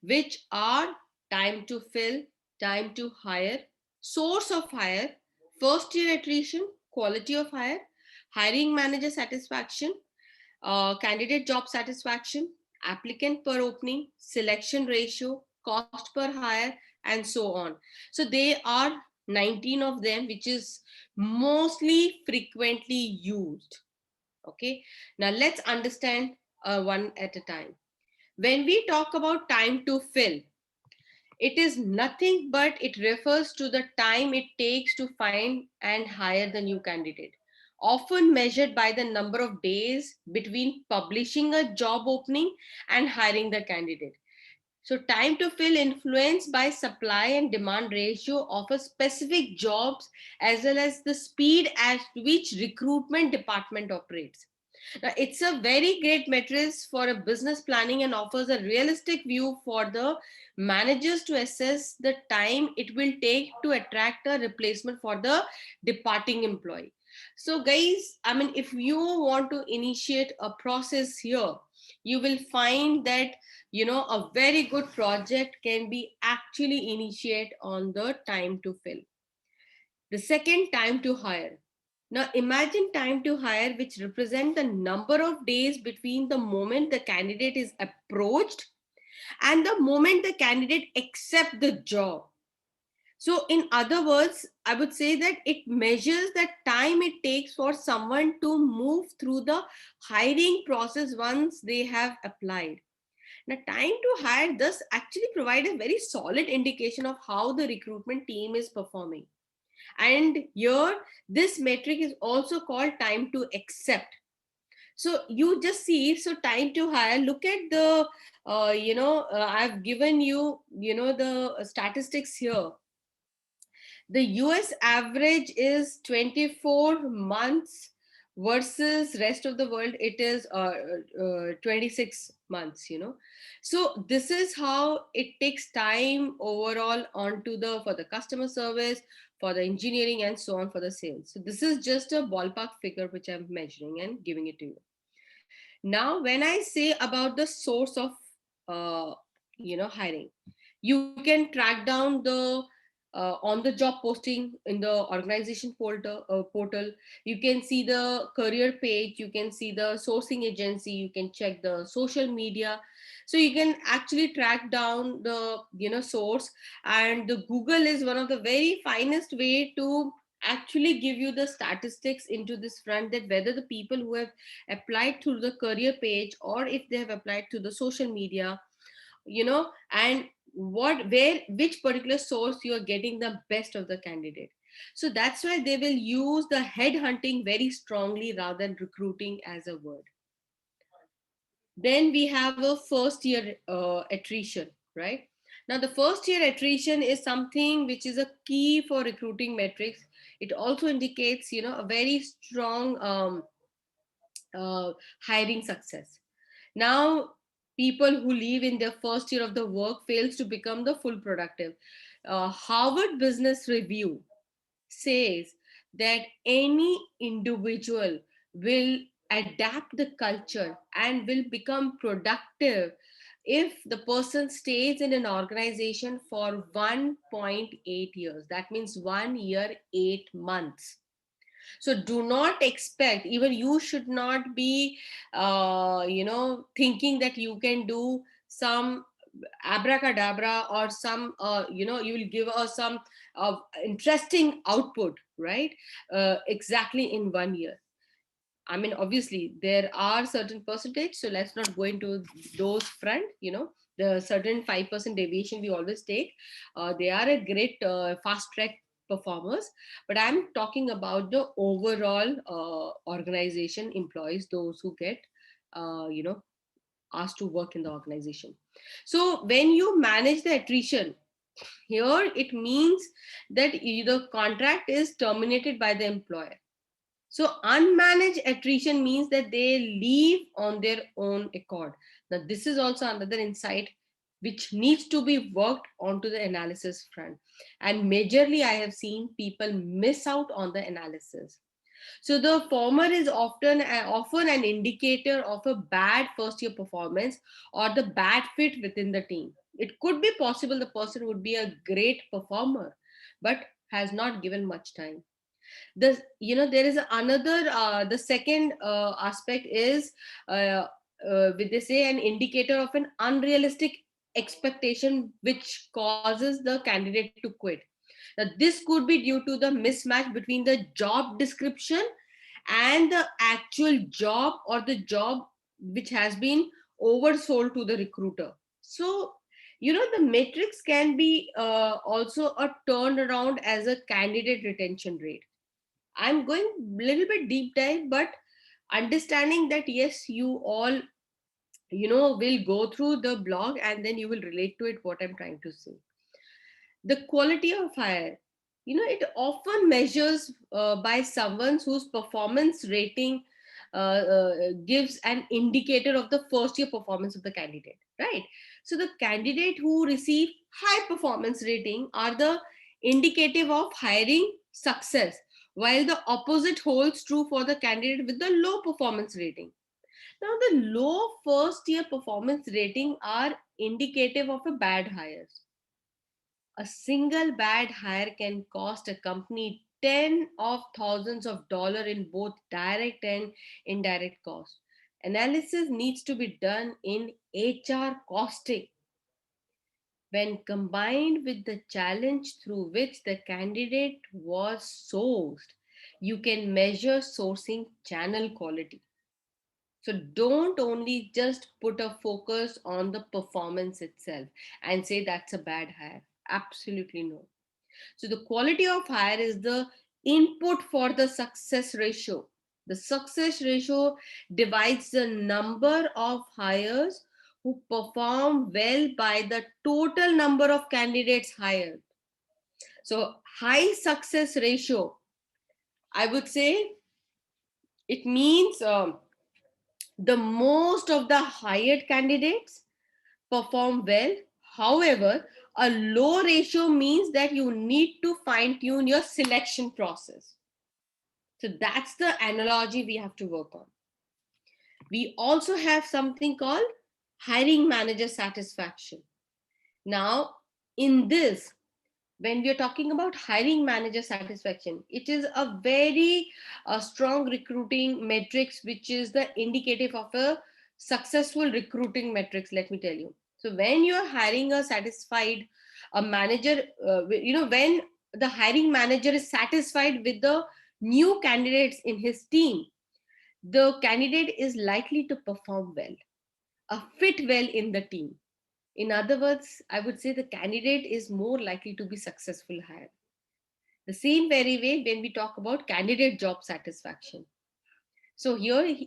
which are time to fill, time to hire, source of hire, first year attrition, quality of hire, hiring manager satisfaction, candidate job satisfaction, applicant per opening, selection ratio, cost per hire, and so on. So they are 19 of them, which is mostly frequently used. Okay, now let's understand one at a time. When we talk about time to fill, it is nothing but it refers to the time it takes to find and hire the new candidate, often measured by the number of days between publishing a job opening and hiring the candidate. So time to fill influenced by supply and demand ratio of a specific jobs, as well as the speed at which recruitment department operates. Now, it's a very great metric for a business planning and offers a realistic view for the managers to assess the time it will take to attract a replacement for the departing employee. So guys, if you want to initiate a process here, you will find that a very good project can be actually initiate on the time to fill. The second, time to hire. Now imagine time to hire, which represent the number of days between the moment the candidate is approached and the moment the candidate accept the job. So in other words, I would say that it measures the time it takes for someone to move through the hiring process once they have applied. Now, time to hire thus actually provide a very solid indication of how the recruitment team is performing. And here, this metric is also called time to accept. So you just see, so time to hire, look at the, I've given you, the statistics here. The US average is 24 months versus rest of the world it is 26 months, so this is how it takes time overall onto the for the customer service, for the engineering, and so on for the sales. So this is just a ballpark figure which I'm measuring and giving it to you. Now when I say about the source of hiring, you can track down the on the job posting in the organization portal. You can see the career page, you can see the sourcing agency, you can check the social media. So you can actually track down the source. And the Google is one of the very finest way to actually give you the statistics into this front, that whether the people who have applied through the career page or if they have applied to the social media, and which particular source you are getting the best of the candidate. So that's why they will use the head hunting very strongly rather than recruiting as a word. Then we have a first year attrition, right? Now the first year attrition is something which is a key for recruiting metrics. It also indicates a very strong hiring success. Now people who leave in their first year of the work fails to become the full productive. Harvard Business Review says that any individual will adapt the culture and will become productive if the person stays in an organization for 1.8 years. That means 1 year 8 months. So do not expect, even you should not be thinking that you can do some abracadabra or some you will give us some interesting output, right? Exactly in 1 year. I mean, obviously there are certain percentage, so let's not go into those front. The certain 5% deviation we always take, they are a great fast track performers, but I'm talking about the overall organization employees, those who get asked to work in the organization. So when you manage the attrition, here it means that the contract is terminated by the employer. So unmanaged attrition means that they leave on their own accord. Now this is also another insight which needs to be worked onto the analysis front. And majorly I have seen people miss out on the analysis. So the former is often an indicator of a bad first year performance or the bad fit within the team. It could be possible the person would be a great performer, but has not given much time. There is another the second aspect is they say an indicator of an unrealistic expectation which causes the candidate to quit. Now this could be due to the mismatch between the job description and the actual job, or the job which has been oversold to the recruiter. So the metrics can be also a turned around as a candidate retention rate. I'm going a little bit deep dive, but understanding that yes, you all will go through the blog and then you will relate to it what I'm trying to say. The quality of hire, it often measures by someone whose performance rating gives an indicator of the first year performance of the candidate, right? So the candidate who receive high performance rating are the indicative of hiring success, while the opposite holds true for the candidate with the low performance rating. Now the low first year performance rating are indicative of a bad hires. A single bad hire can cost a company ten of thousands of dollars in both direct and indirect costs. Analysis needs to be done in HR costing, when combined with the challenge through which the candidate was sourced, you can measure sourcing channel quality. So don't only just put a focus on the performance itself and say that's a bad hire. Absolutely no. So the quality of hire is the input for the success ratio. The success ratio divides the number of hires who perform well by the total number of candidates hired. So high success ratio, I would say it means the most of the hired candidates perform well. However, a low ratio means that you need to fine tune your selection process. So that's the analogy we have to work on. We also have something called hiring manager satisfaction. Now, in this, when we are talking about hiring manager satisfaction, it is a very strong recruiting metrics, which is the indicative of a successful recruiting metrics, let me tell you. So when you are hiring a satisfied a manager, when the hiring manager is satisfied with the new candidates in his team, the candidate is likely to perform well, fit well in the team. In other words, I would say the candidate is more likely to be successful hire. The same very way when we talk about candidate job satisfaction. So here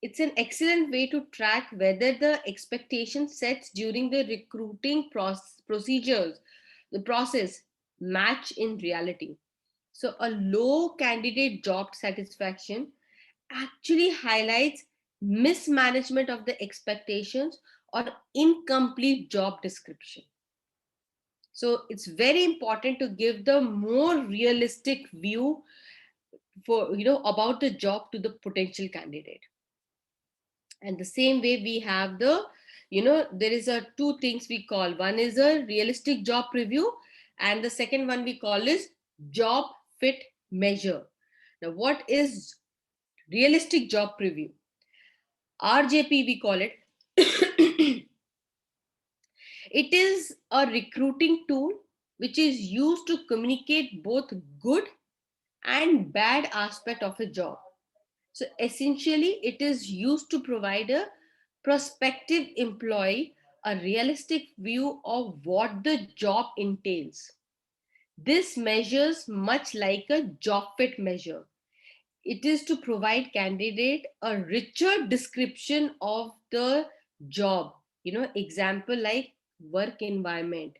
it's an excellent way to track whether the expectation sets during the recruiting procedures, the process match in reality. So a low candidate job satisfaction actually highlights mismanagement of the expectations or incomplete job description. So it's very important to give the more realistic view for about the job to the potential candidate. And the same way we have the there is a two things we call, one is a realistic job preview and the second one we call is job fit measure. Now what is realistic job preview? RJP we call it. It is a recruiting tool which is used to communicate both good and bad aspect of a job. So essentially it is used to provide a prospective employee a realistic view of what the job entails. This measures much like a job fit measure. It is to provide candidate a richer description of the job, example like work environment,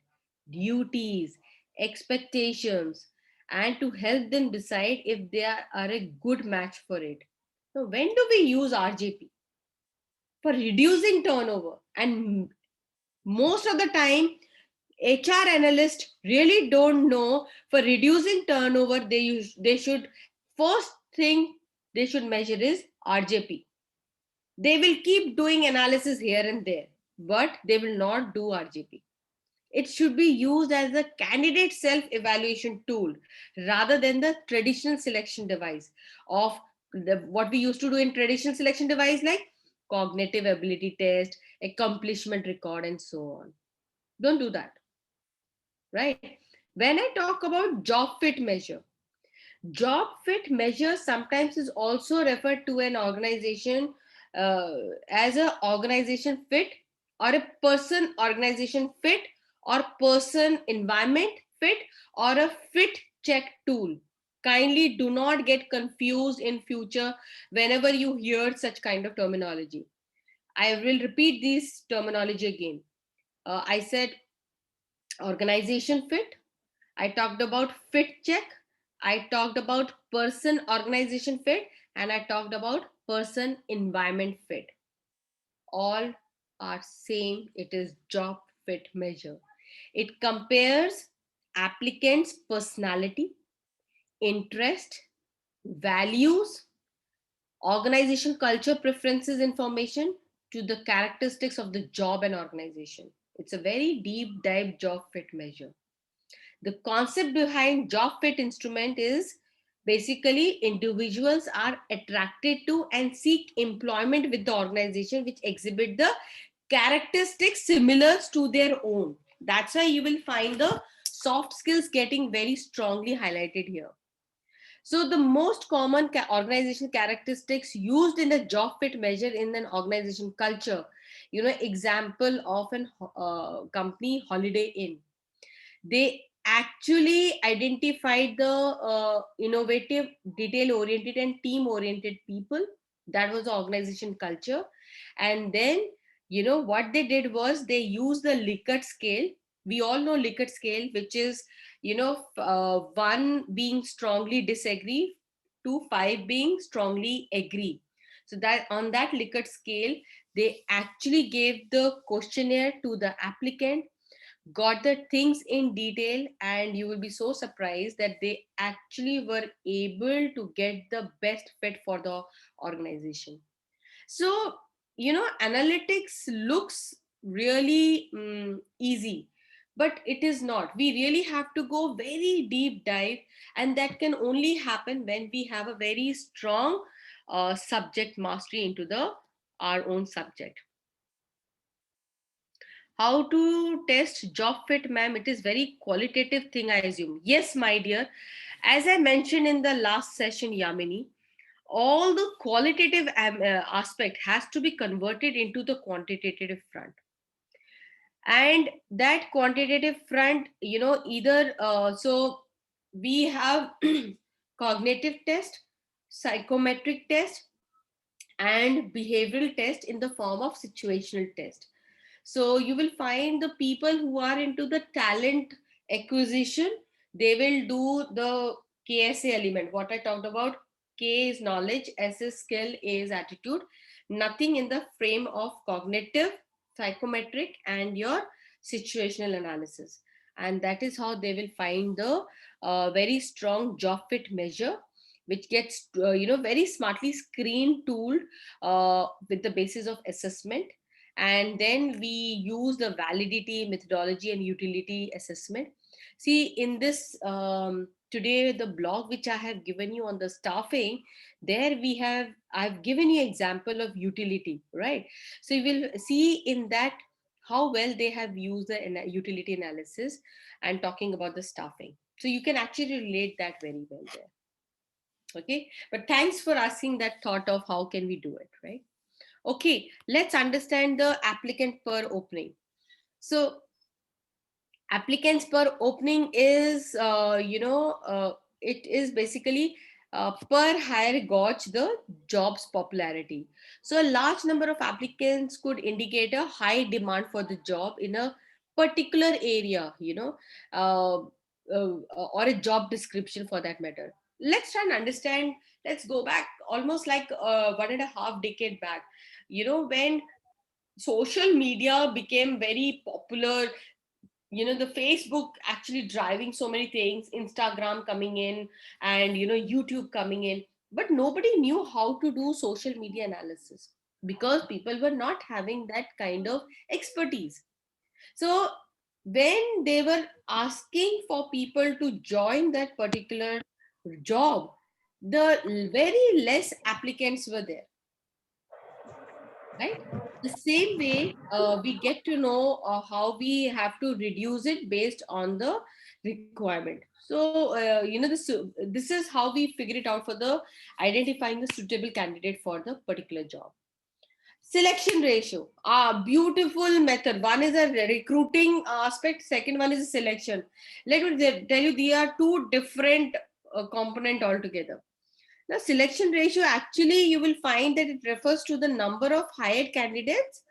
duties, expectations, and to help them decide if they are a good match for it. So when do we use RJP? For reducing turnover. And most of the time HR analysts really don't know. For reducing turnover, they should, first thing they should measure is RJP. They will keep doing analysis here and there, but they will not do RJP. It should be used as a candidate self-evaluation tool rather than the traditional selection device of what we used to do in traditional selection device like cognitive ability test, accomplishment record, and so on. Don't do that. Right? When I talk about job fit measure sometimes is also referred to an organization as a organization fit or a person organization fit or person environment fit or a fit check tool. Kindly do not get confused in future whenever you hear such kind of terminology. I will repeat this terminology again. I said organization fit. I talked about fit check. I talked about person organization fit. And I talked about person environment fit. All are same. It is job fit measure. It compares applicants' personality, interest, values, organization culture, preferences, information to the characteristics of the job and organization. It's a very deep dive job fit measure. The concept behind job fit instrument is basically individuals are attracted to and seek employment with the organization which exhibit the characteristics similar to their own. That's why you will find the soft skills getting very strongly highlighted here. So the most common organizational characteristics used in a job fit measure in an organization culture, example of an company Holiday Inn. They actually identified the innovative, detail oriented and team oriented people. That was the organization culture. And then what they did was they used the Likert scale. We all know Likert scale, which is 1 being strongly disagree to 5 being strongly agree. So that on that Likert scale, they actually gave the questionnaire to the applicant, got the things in detail, and you will be so surprised that they actually were able to get the best fit for the organization. So analytics looks really easy, but it is not. We really have to go very deep dive, and that can only happen when we have a very strong subject mastery into our own subject. How to test job fit, ma'am? It is very qualitative thing, I assume. Yes, my dear. As I mentioned in the last session, Yamini, all the qualitative aspect has to be converted into the quantitative front. And that quantitative front, either, so we have cognitive test, psychometric test, and behavioral test in the form of situational test. So you will find the people who are into the talent acquisition, they will do the KSA element. What I talked about, K is knowledge, S is skill, A is attitude. Nothing in the frame of cognitive, psychometric, and your situational analysis. And that is how they will find the very strong job fit measure, which gets very smartly screen tooled with the basis of assessment. And then we use the validity, methodology, and utility assessment. See, in this today, the blog which I have given you on the staffing, there I've given you example of utility, right? So you will see in that how well they have used the utility analysis and talking about the staffing. So you can actually relate that very well there. Okay, but thanks for asking that thought of how can we do it, right? Okay, let's understand the applicant per opening. So applicants per opening is, it is basically per hire gauge the job's popularity. So a large number of applicants could indicate a high demand for the job in a particular area, or a job description for that matter. Let's try and understand. Let's go back almost like 1.5 decade back. When social media became very popular, the Facebook actually driving so many things, Instagram coming in, and YouTube coming in, but nobody knew how to do social media analysis because people were not having that kind of expertise. So when they were asking for people to join that particular job, the very less applicants were there, right? The same way, we get to know how we have to reduce it based on the requirement. So this is how we figure it out for the identifying the suitable candidate for the particular job. Selection ratio, beautiful method. One is a recruiting aspect, second one is a selection. Let me tell you, they are two different component altogether. Now, selection ratio, actually, you will find that it refers to the number of hired candidates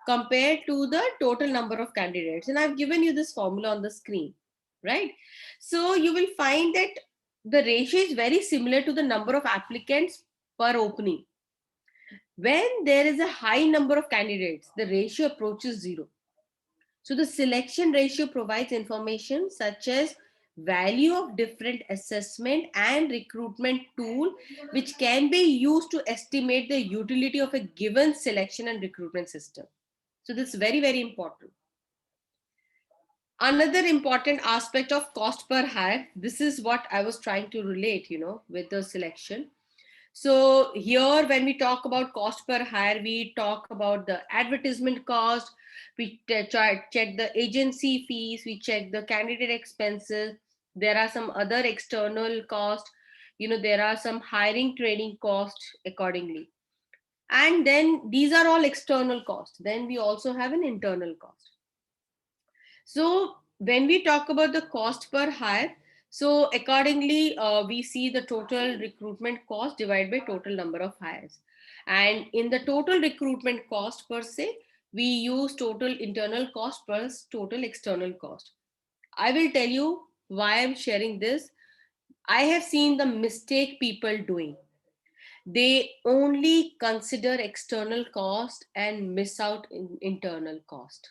compared to the total number of candidates. And I've given you this formula on the screen, right? So you will find that the ratio is very similar to the number of applicants per opening. When there is a high number of candidates, the ratio approaches 0. So the selection ratio provides information such as value of different assessment and recruitment tool, which can be used to estimate the utility of a given selection and recruitment system. So this is very, very important. Another important aspect of cost per hire, this is what I was trying to relate, with the selection. So here, when we talk about cost per hire, we talk about the advertisement cost, we check the agency fees, we check the candidate expenses. There are some other external costs, there are some hiring training costs accordingly. And then these are all external costs. Then we also have an internal cost. So when we talk about the cost per hire, so accordingly, we see the total recruitment cost divided by total number of hires. And in the total recruitment cost per se, we use total internal cost plus total external cost. I will tell you why I'm sharing this. I have seen the mistake people doing. They only consider external cost and miss out in internal cost.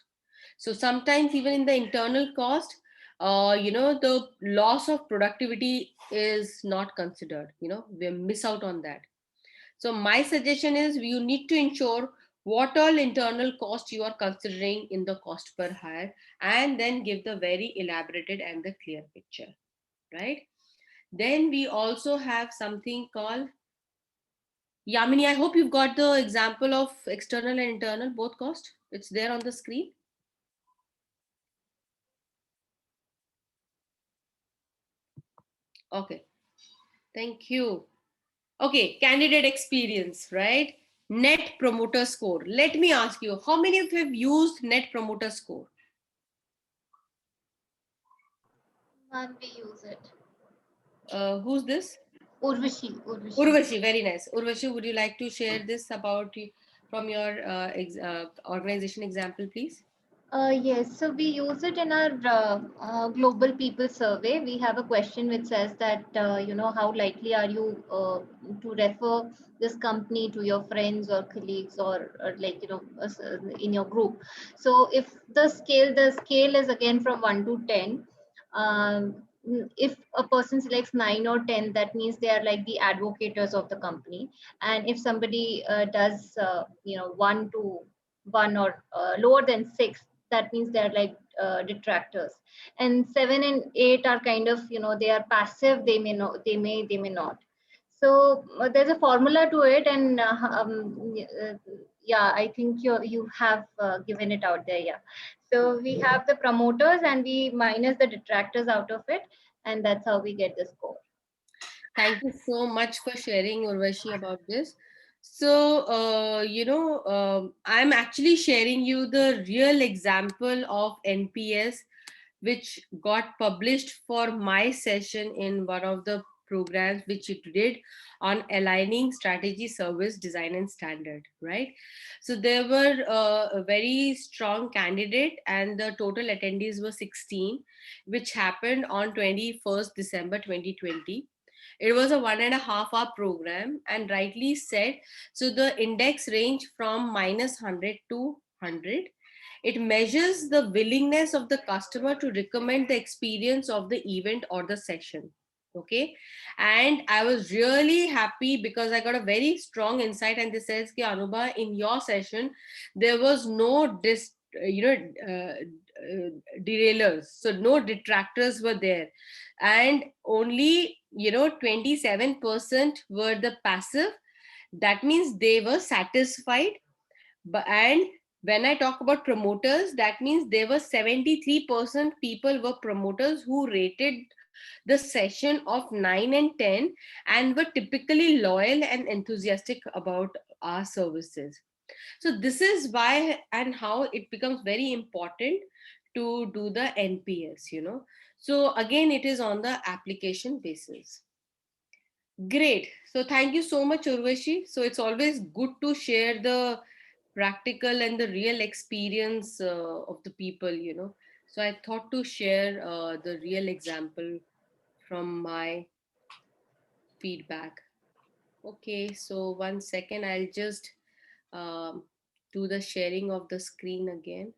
So sometimes even in the internal cost, the loss of productivity is not considered. We miss out on that. So my suggestion is you need to ensure what all internal cost you are considering in the cost per hire, and then give the very elaborated and the clear picture, right? Then we also have something called Yamini. I hope you've got the example of external and internal both cost. It's there on the screen. Okay, thank you. Okay, candidate experience, right? Net promoter score. Let me ask you, how many of you have used net promoter score? Ma'am, we use it. Who's this? Urvashi. Urvashi, very nice. Urvashi, would you like to share this about you from your organization example, please? Yes, so we use it in our global people survey. We have a question which says that, how likely are you to refer this company to your friends or colleagues or in your group. So if the scale is again from 1 to 10. If a person selects 9 or 10, that means they are like the advocates of the company. And if somebody does, 1 to 1 or lower than 6, that means they're like detractors. And 7 and 8 are kind of, they are passive. They may not, they may not. So there's a formula to it. And yeah, I think you have given it out there. Yeah. So we have the promoters and we minus the detractors out of it. And that's how we get the score. Thank you so much for sharing, Urvashi, about this. So, I'm actually sharing you the real example of NPS, which got published for my session in one of the programs which it did on aligning strategy, service, design, and standard, right? So there were a very strong candidate, and the total attendees were 16, which happened on 21st December 2020. It was a 1.5 hour program, and rightly said. So the index range from -100 to 100. It measures the willingness of the customer to recommend the experience of the event or the session. Okay. And I was really happy because I got a very strong insight. And this says, Ki Anubha, in your session, there was no derailers. So no detractors were there. And only, 27% were the passive. That means they were satisfied. And when I talk about promoters, that means there were 73% people were promoters who rated the session of 9 and 10 and were typically loyal and enthusiastic about our services. So this is why and how it becomes very important to do the NPS. So again, it is on the application basis. Great. So thank you so much, Urvashi. So it's always good to share the practical and the real experience of the people. So I thought to share the real example from my feedback. Okay, so 1 second, I'll just um, do the sharing of the screen again.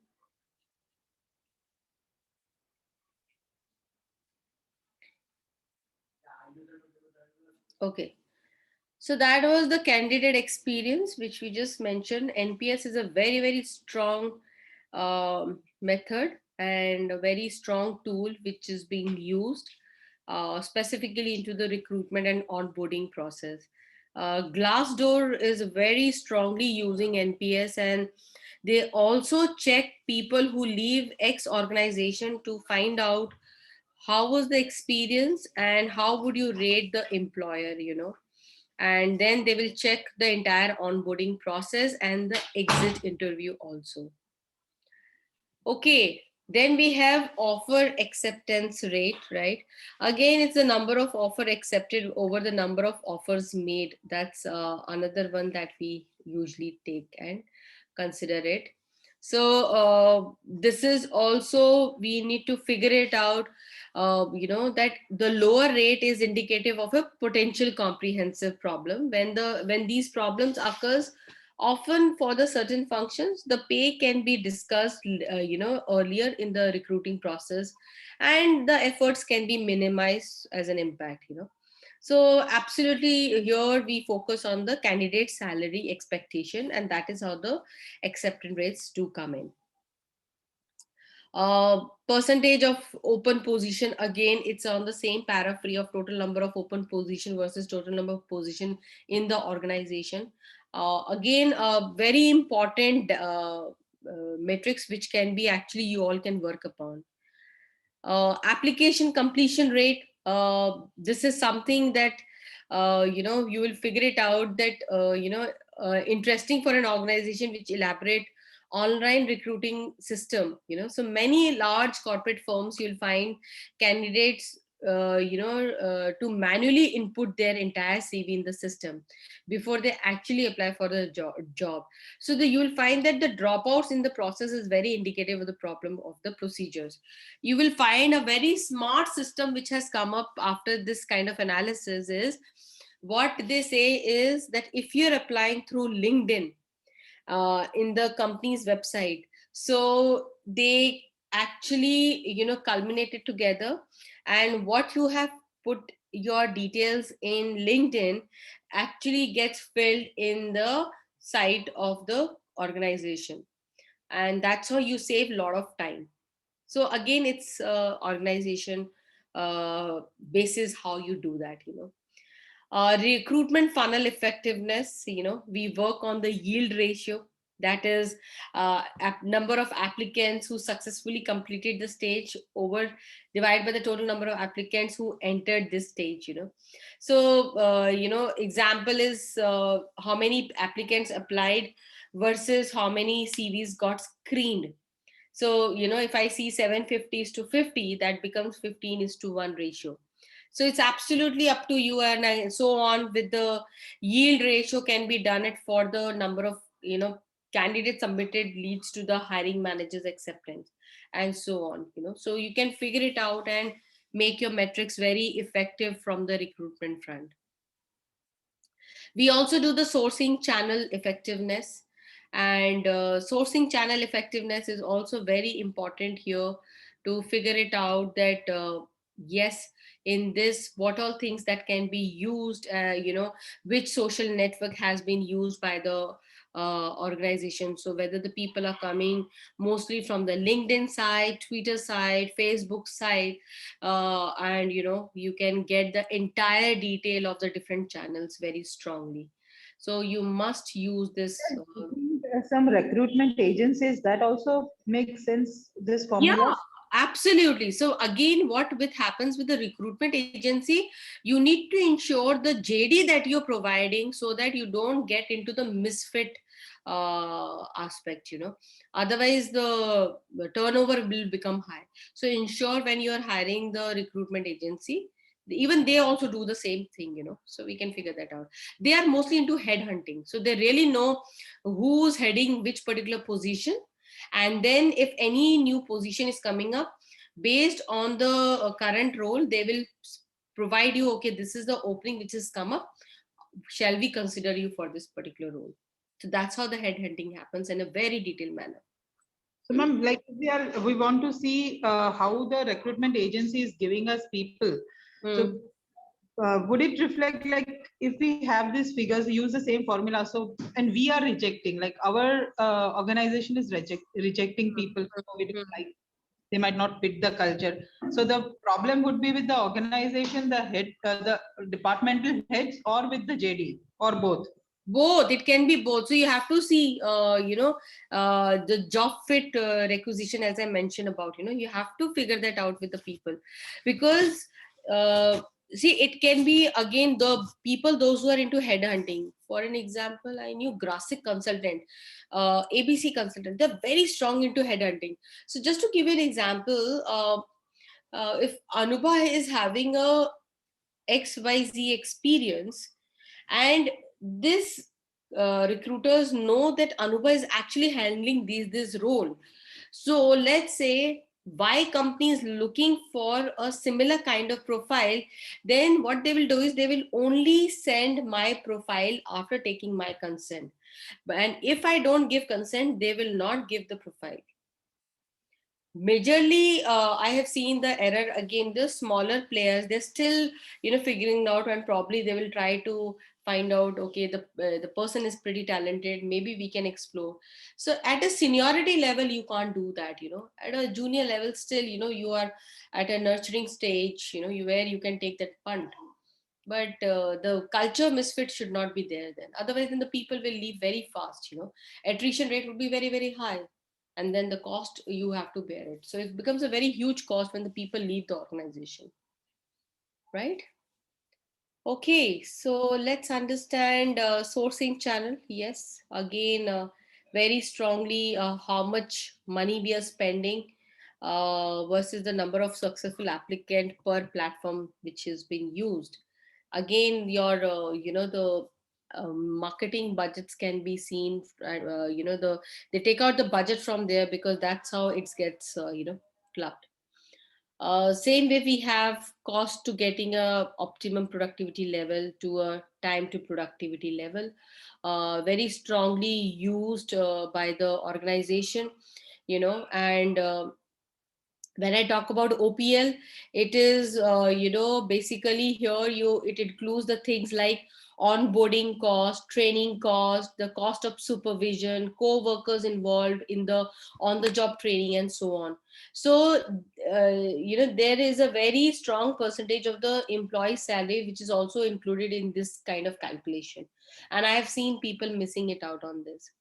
Okay, so that was the candidate experience, which we just mentioned. NPS is a very, very strong method and a very strong tool which is being used specifically into the recruitment and onboarding process. Glassdoor is very strongly using NPS, and they also check people who leave X organization to find out how was the experience and how would you rate the employer, and then they will check the entire onboarding process and the exit interview also. Okay, then we have offer acceptance rate, right? Again, it's the number of offer accepted over the number of offers made. That's another one that we usually take and consider it. So this is also, we need to figure it out, that the lower rate is indicative of a potential comprehensive problem. When these problems occurs, often for the certain functions, the pay can be discussed earlier in the recruiting process, and the efforts can be minimized as an impact. So absolutely, here we focus on the candidate salary expectation, and that is how the acceptance rates do come in. Percentage of open position, again it's on the same paraphrase of total number of open position versus total number of position in the organization. Again, a very important metrics which can be actually you all can work upon. Application completion rate, this is something that you will figure it out, that interesting for an organization which elaborate online recruiting system. So many large corporate firms, you'll find candidates to manually input their entire CV in the system before they actually apply for the job. So you will find that the dropouts in the process is very indicative of the problem of the procedures. You will find a very smart system which has come up after this kind of analysis. Is what they say is that if you're applying through LinkedIn in the company's website, so they actually culminate it together, and what you have put your details in LinkedIn actually gets filled in the site of the organization, and that's how you save a lot of time. So again, it's organization basis how you do that. Recruitment funnel effectiveness, we work on the yield ratio, that is number of applicants who successfully completed the stage over divided by the total number of applicants who entered this stage. So example is how many applicants applied versus how many CVs got screened. So if I see 750s to 50, that becomes 15:1 ratio. So it's absolutely up to you, and so on. With the yield ratio can be done it for the number of candidates submitted leads to the hiring manager's acceptance, and so on. So you can figure it out and make your metrics very effective from the recruitment front. We also do the sourcing channel effectiveness, and sourcing channel effectiveness is also very important here to figure it out that yes, in this, what all things that can be used, which social network has been used by the organization. So whether the people are coming mostly from the LinkedIn side, Twitter side, Facebook side, and you can get the entire detail of the different channels very strongly. So you must use this. Some recruitment agencies that also makes sense, this formula. Yeah, absolutely. So again, what happens with the recruitment agency, you need to ensure the JD that you're providing so that you don't get into the misfit aspect. Otherwise the turnover will become high. So ensure when you're hiring the recruitment agency, even they also do the same thing. So we can figure that out. They are mostly into headhunting, so they really know who's heading which particular position. And then if any new position is coming up, based on the current role, they will provide you, okay, this is the opening which has come up, shall we consider you for this particular role? So that's how the headhunting happens in a very detailed manner. So ma'am, like we want to see how the recruitment agency is giving us people. So would it reflect, like if we have these figures, use the same formula, so and we are rejecting, like our organization is rejecting people, so like they might not fit the culture. So the problem would be with the organization, the head, the departmental heads, or with the JD. or both? Both. It can be both. So you have to see, the job fit requisition, as I mentioned about, you have to figure that out with the people, because see, it can be again the people, those who are into headhunting. For an example, I knew Graphic consultant, ABC consultant. They're very strong into headhunting. So just to give you an example, if Anubha is having a XYZ experience, and this recruiters know that Anubha is actually handling this role. So let's say why company is looking for a similar kind of profile, then what they will do is they will only send my profile after taking my consent. And if I don't give consent, they will not give the profile. Majorly, I have seen the error again. The smaller players, they're still, figuring out, and probably they will try to find out. Okay, the person is pretty talented. Maybe we can explore. So at a seniority level, you can't do that. At a junior level, still, you are at a nurturing stage. Where you can take that punt. But the culture misfit should not be there then. Otherwise, then the people will leave very fast. Attrition rate would be very, very high, and then the cost, you have to bear it. So it becomes a very huge cost when the people leave the organization, right? Okay, so let's understand sourcing channel. Yes, again, very strongly how much money we are spending versus the number of successful applicant per platform which is being used. Again, your the marketing budgets can be seen. They take out the budget from there, because that's how it gets clubbed. Same way, we have cost to getting a optimum productivity level to a time to productivity level, very strongly used by the organization, and when I talk about OPL, it is, basically here it includes the things like onboarding cost, training cost, the cost of supervision, co-workers involved in the on-the-job training, and so on. So, there is a very strong percentage of the employee salary which is also included in this kind of calculation. And I have seen people missing it out on this.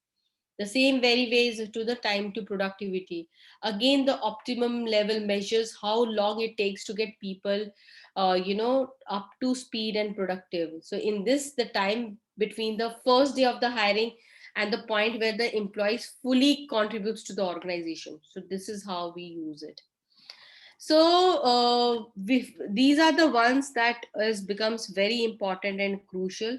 The same very ways to the time to productivity. Again, the optimum level measures how long it takes to get people, up to speed and productive. So in this, the time between the first day of the hiring and the point where the employees fully contributes to the organization. So this is how we use it. So these are the ones that becomes very important and crucial.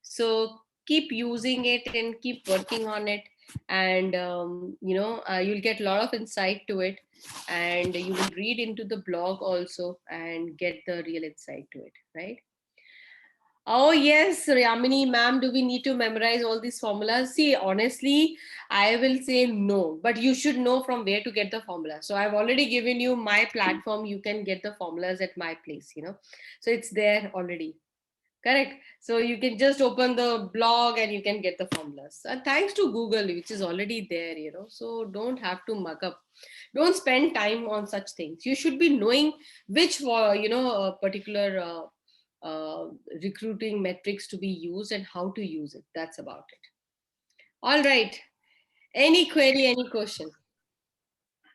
So keep using it and keep working on it, and you'll get a lot of insight to it, and you will read into the blog also and get the real insight to it, right? Oh yes, Yamini ma'am, do we need to memorize all these formulas? See, honestly, I will say no, but you should know from where to get the formula. So I've already given you my platform. You can get the formulas at my place, so it's there already. Correct. So you can just open the blog and you can get the formulas. And thanks to Google, which is already there, so don't have to mug up. Don't spend time on such things. You should be knowing which, particular recruiting metrics to be used and how to use it. That's about it. All right. Any query, any question?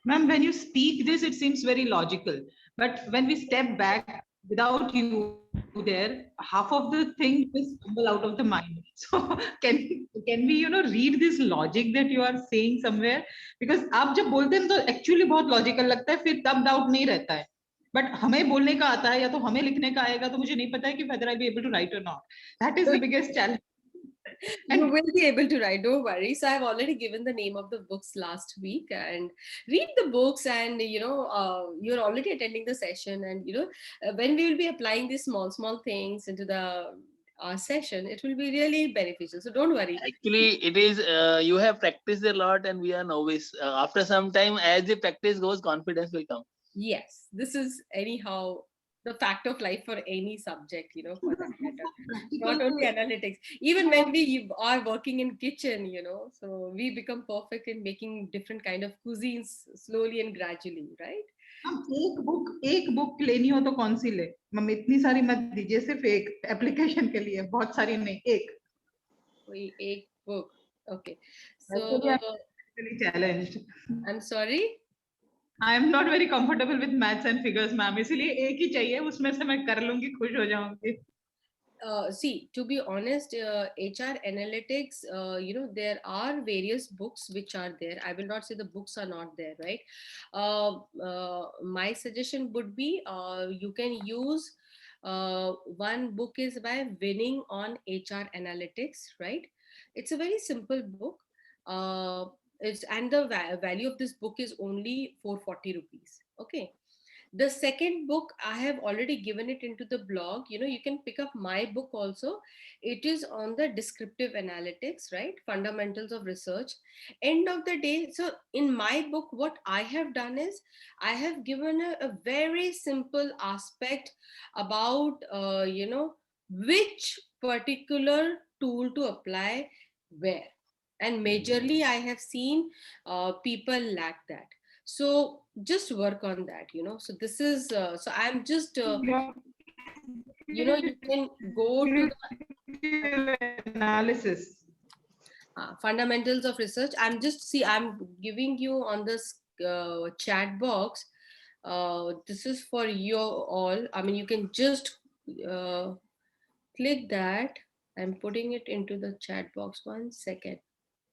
Ma'am, when you speak this, it seems very logical. But when we step back without you there, half of the thing just tumble out of the mind. So can we read this logic that you are saying somewhere? Because आप जब बोलते हैं तो actually बहुत logical लगता है, फिर तब doubt नहीं रहता है. But हमें बोलने का आता है या तो हमें लिखने का आएगा, तो मुझे नहीं पता है कि whether I'll be able to write or not. That is the biggest challenge. And you will be able to write, don't worry. So I've already given the name of the books last week, and read the books, and you're already attending the session, and when we will be applying these small things into the session, it will be really beneficial. So don't worry. Actually, it is you have practiced a lot, and we are novice. After some time, as the practice goes, confidence will come. Yes, this is anyhow the fact of life for any subject, for that matter. Not only analytics. Even when we are working in kitchen, so we become perfect in making different kind of cuisines slowly and gradually, right? एक book लेनी हो तो कौन सी ले? Mummy इतनी सारी मत दीजिए, सिर्फ एक एप्लीकेशन के लिए, बहुत सारी नहीं, एक. एक book. Okay. So Actually, I'm really challenged. I'm sorry. I am not very comfortable with maths and figures, ma'am. इसलिए एक ही चाहिए, उसमें से मैं कर लूंगी, खुश हो जाऊंगी. See, to be honest, HR analytics, there are various books which are there. I will not say the books are not there, right? My suggestion would be you can use one book is by Winning on HR Analytics, right? It's a very simple book. And the value of this book is only 440 rupees. Okay. The second book I have already given it into the blog. You can pick up my book also. It is on the descriptive analytics, right? Fundamentals of research. End of the day, so in my book what I have done is I have given a very simple aspect about which particular tool to apply where, and majorly I have seen people lack that. So just work on that. So this is so I'm just you can go to the analysis. Fundamentals of research. I'm giving you on this chat box. This is for you all. I mean, you can just click that. I'm putting it into the chat box. 1 second.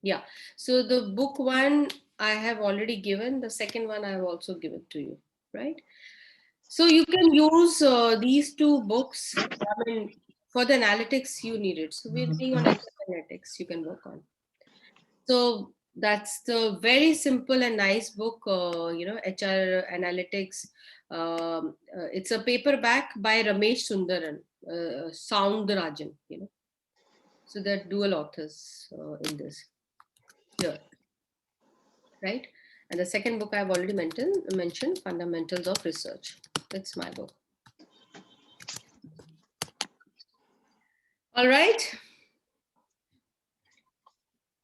Yeah, so the book one I have already given, the second one I have also given to you, right? So you can use these two books. I mean, for the analytics you need it. So we're being on analytics you can work on. So that's the very simple and nice book, HR Analytics. It's a paperback by Ramesh Sundaran, Soundarajan, So there are dual authors in this. Here, right? And the second book I've already mentioned Fundamentals of Research. That's my book. All right.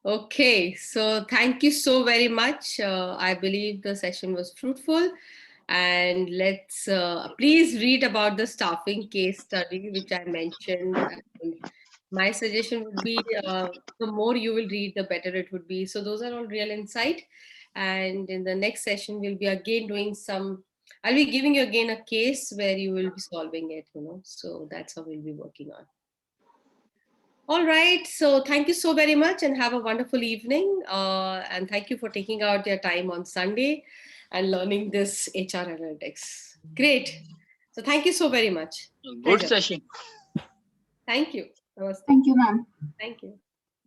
Okay, so thank you so very much. I believe the session was fruitful. And let's please read about the staffing case study, which I mentioned. And my suggestion would be the more you will read, the better it would be. So those are all real insight. And in the next session, we'll be again doing I'll be giving you again a case where you will be solving it, So that's how we'll be working on. All right. So thank you so very much and have a wonderful evening. And thank you for taking out your time on Sunday and learning this HR analytics. Great. So thank you so very much. Good Pleasure. session. Thank you. Namaste. Thank you, ma'am. Thank you.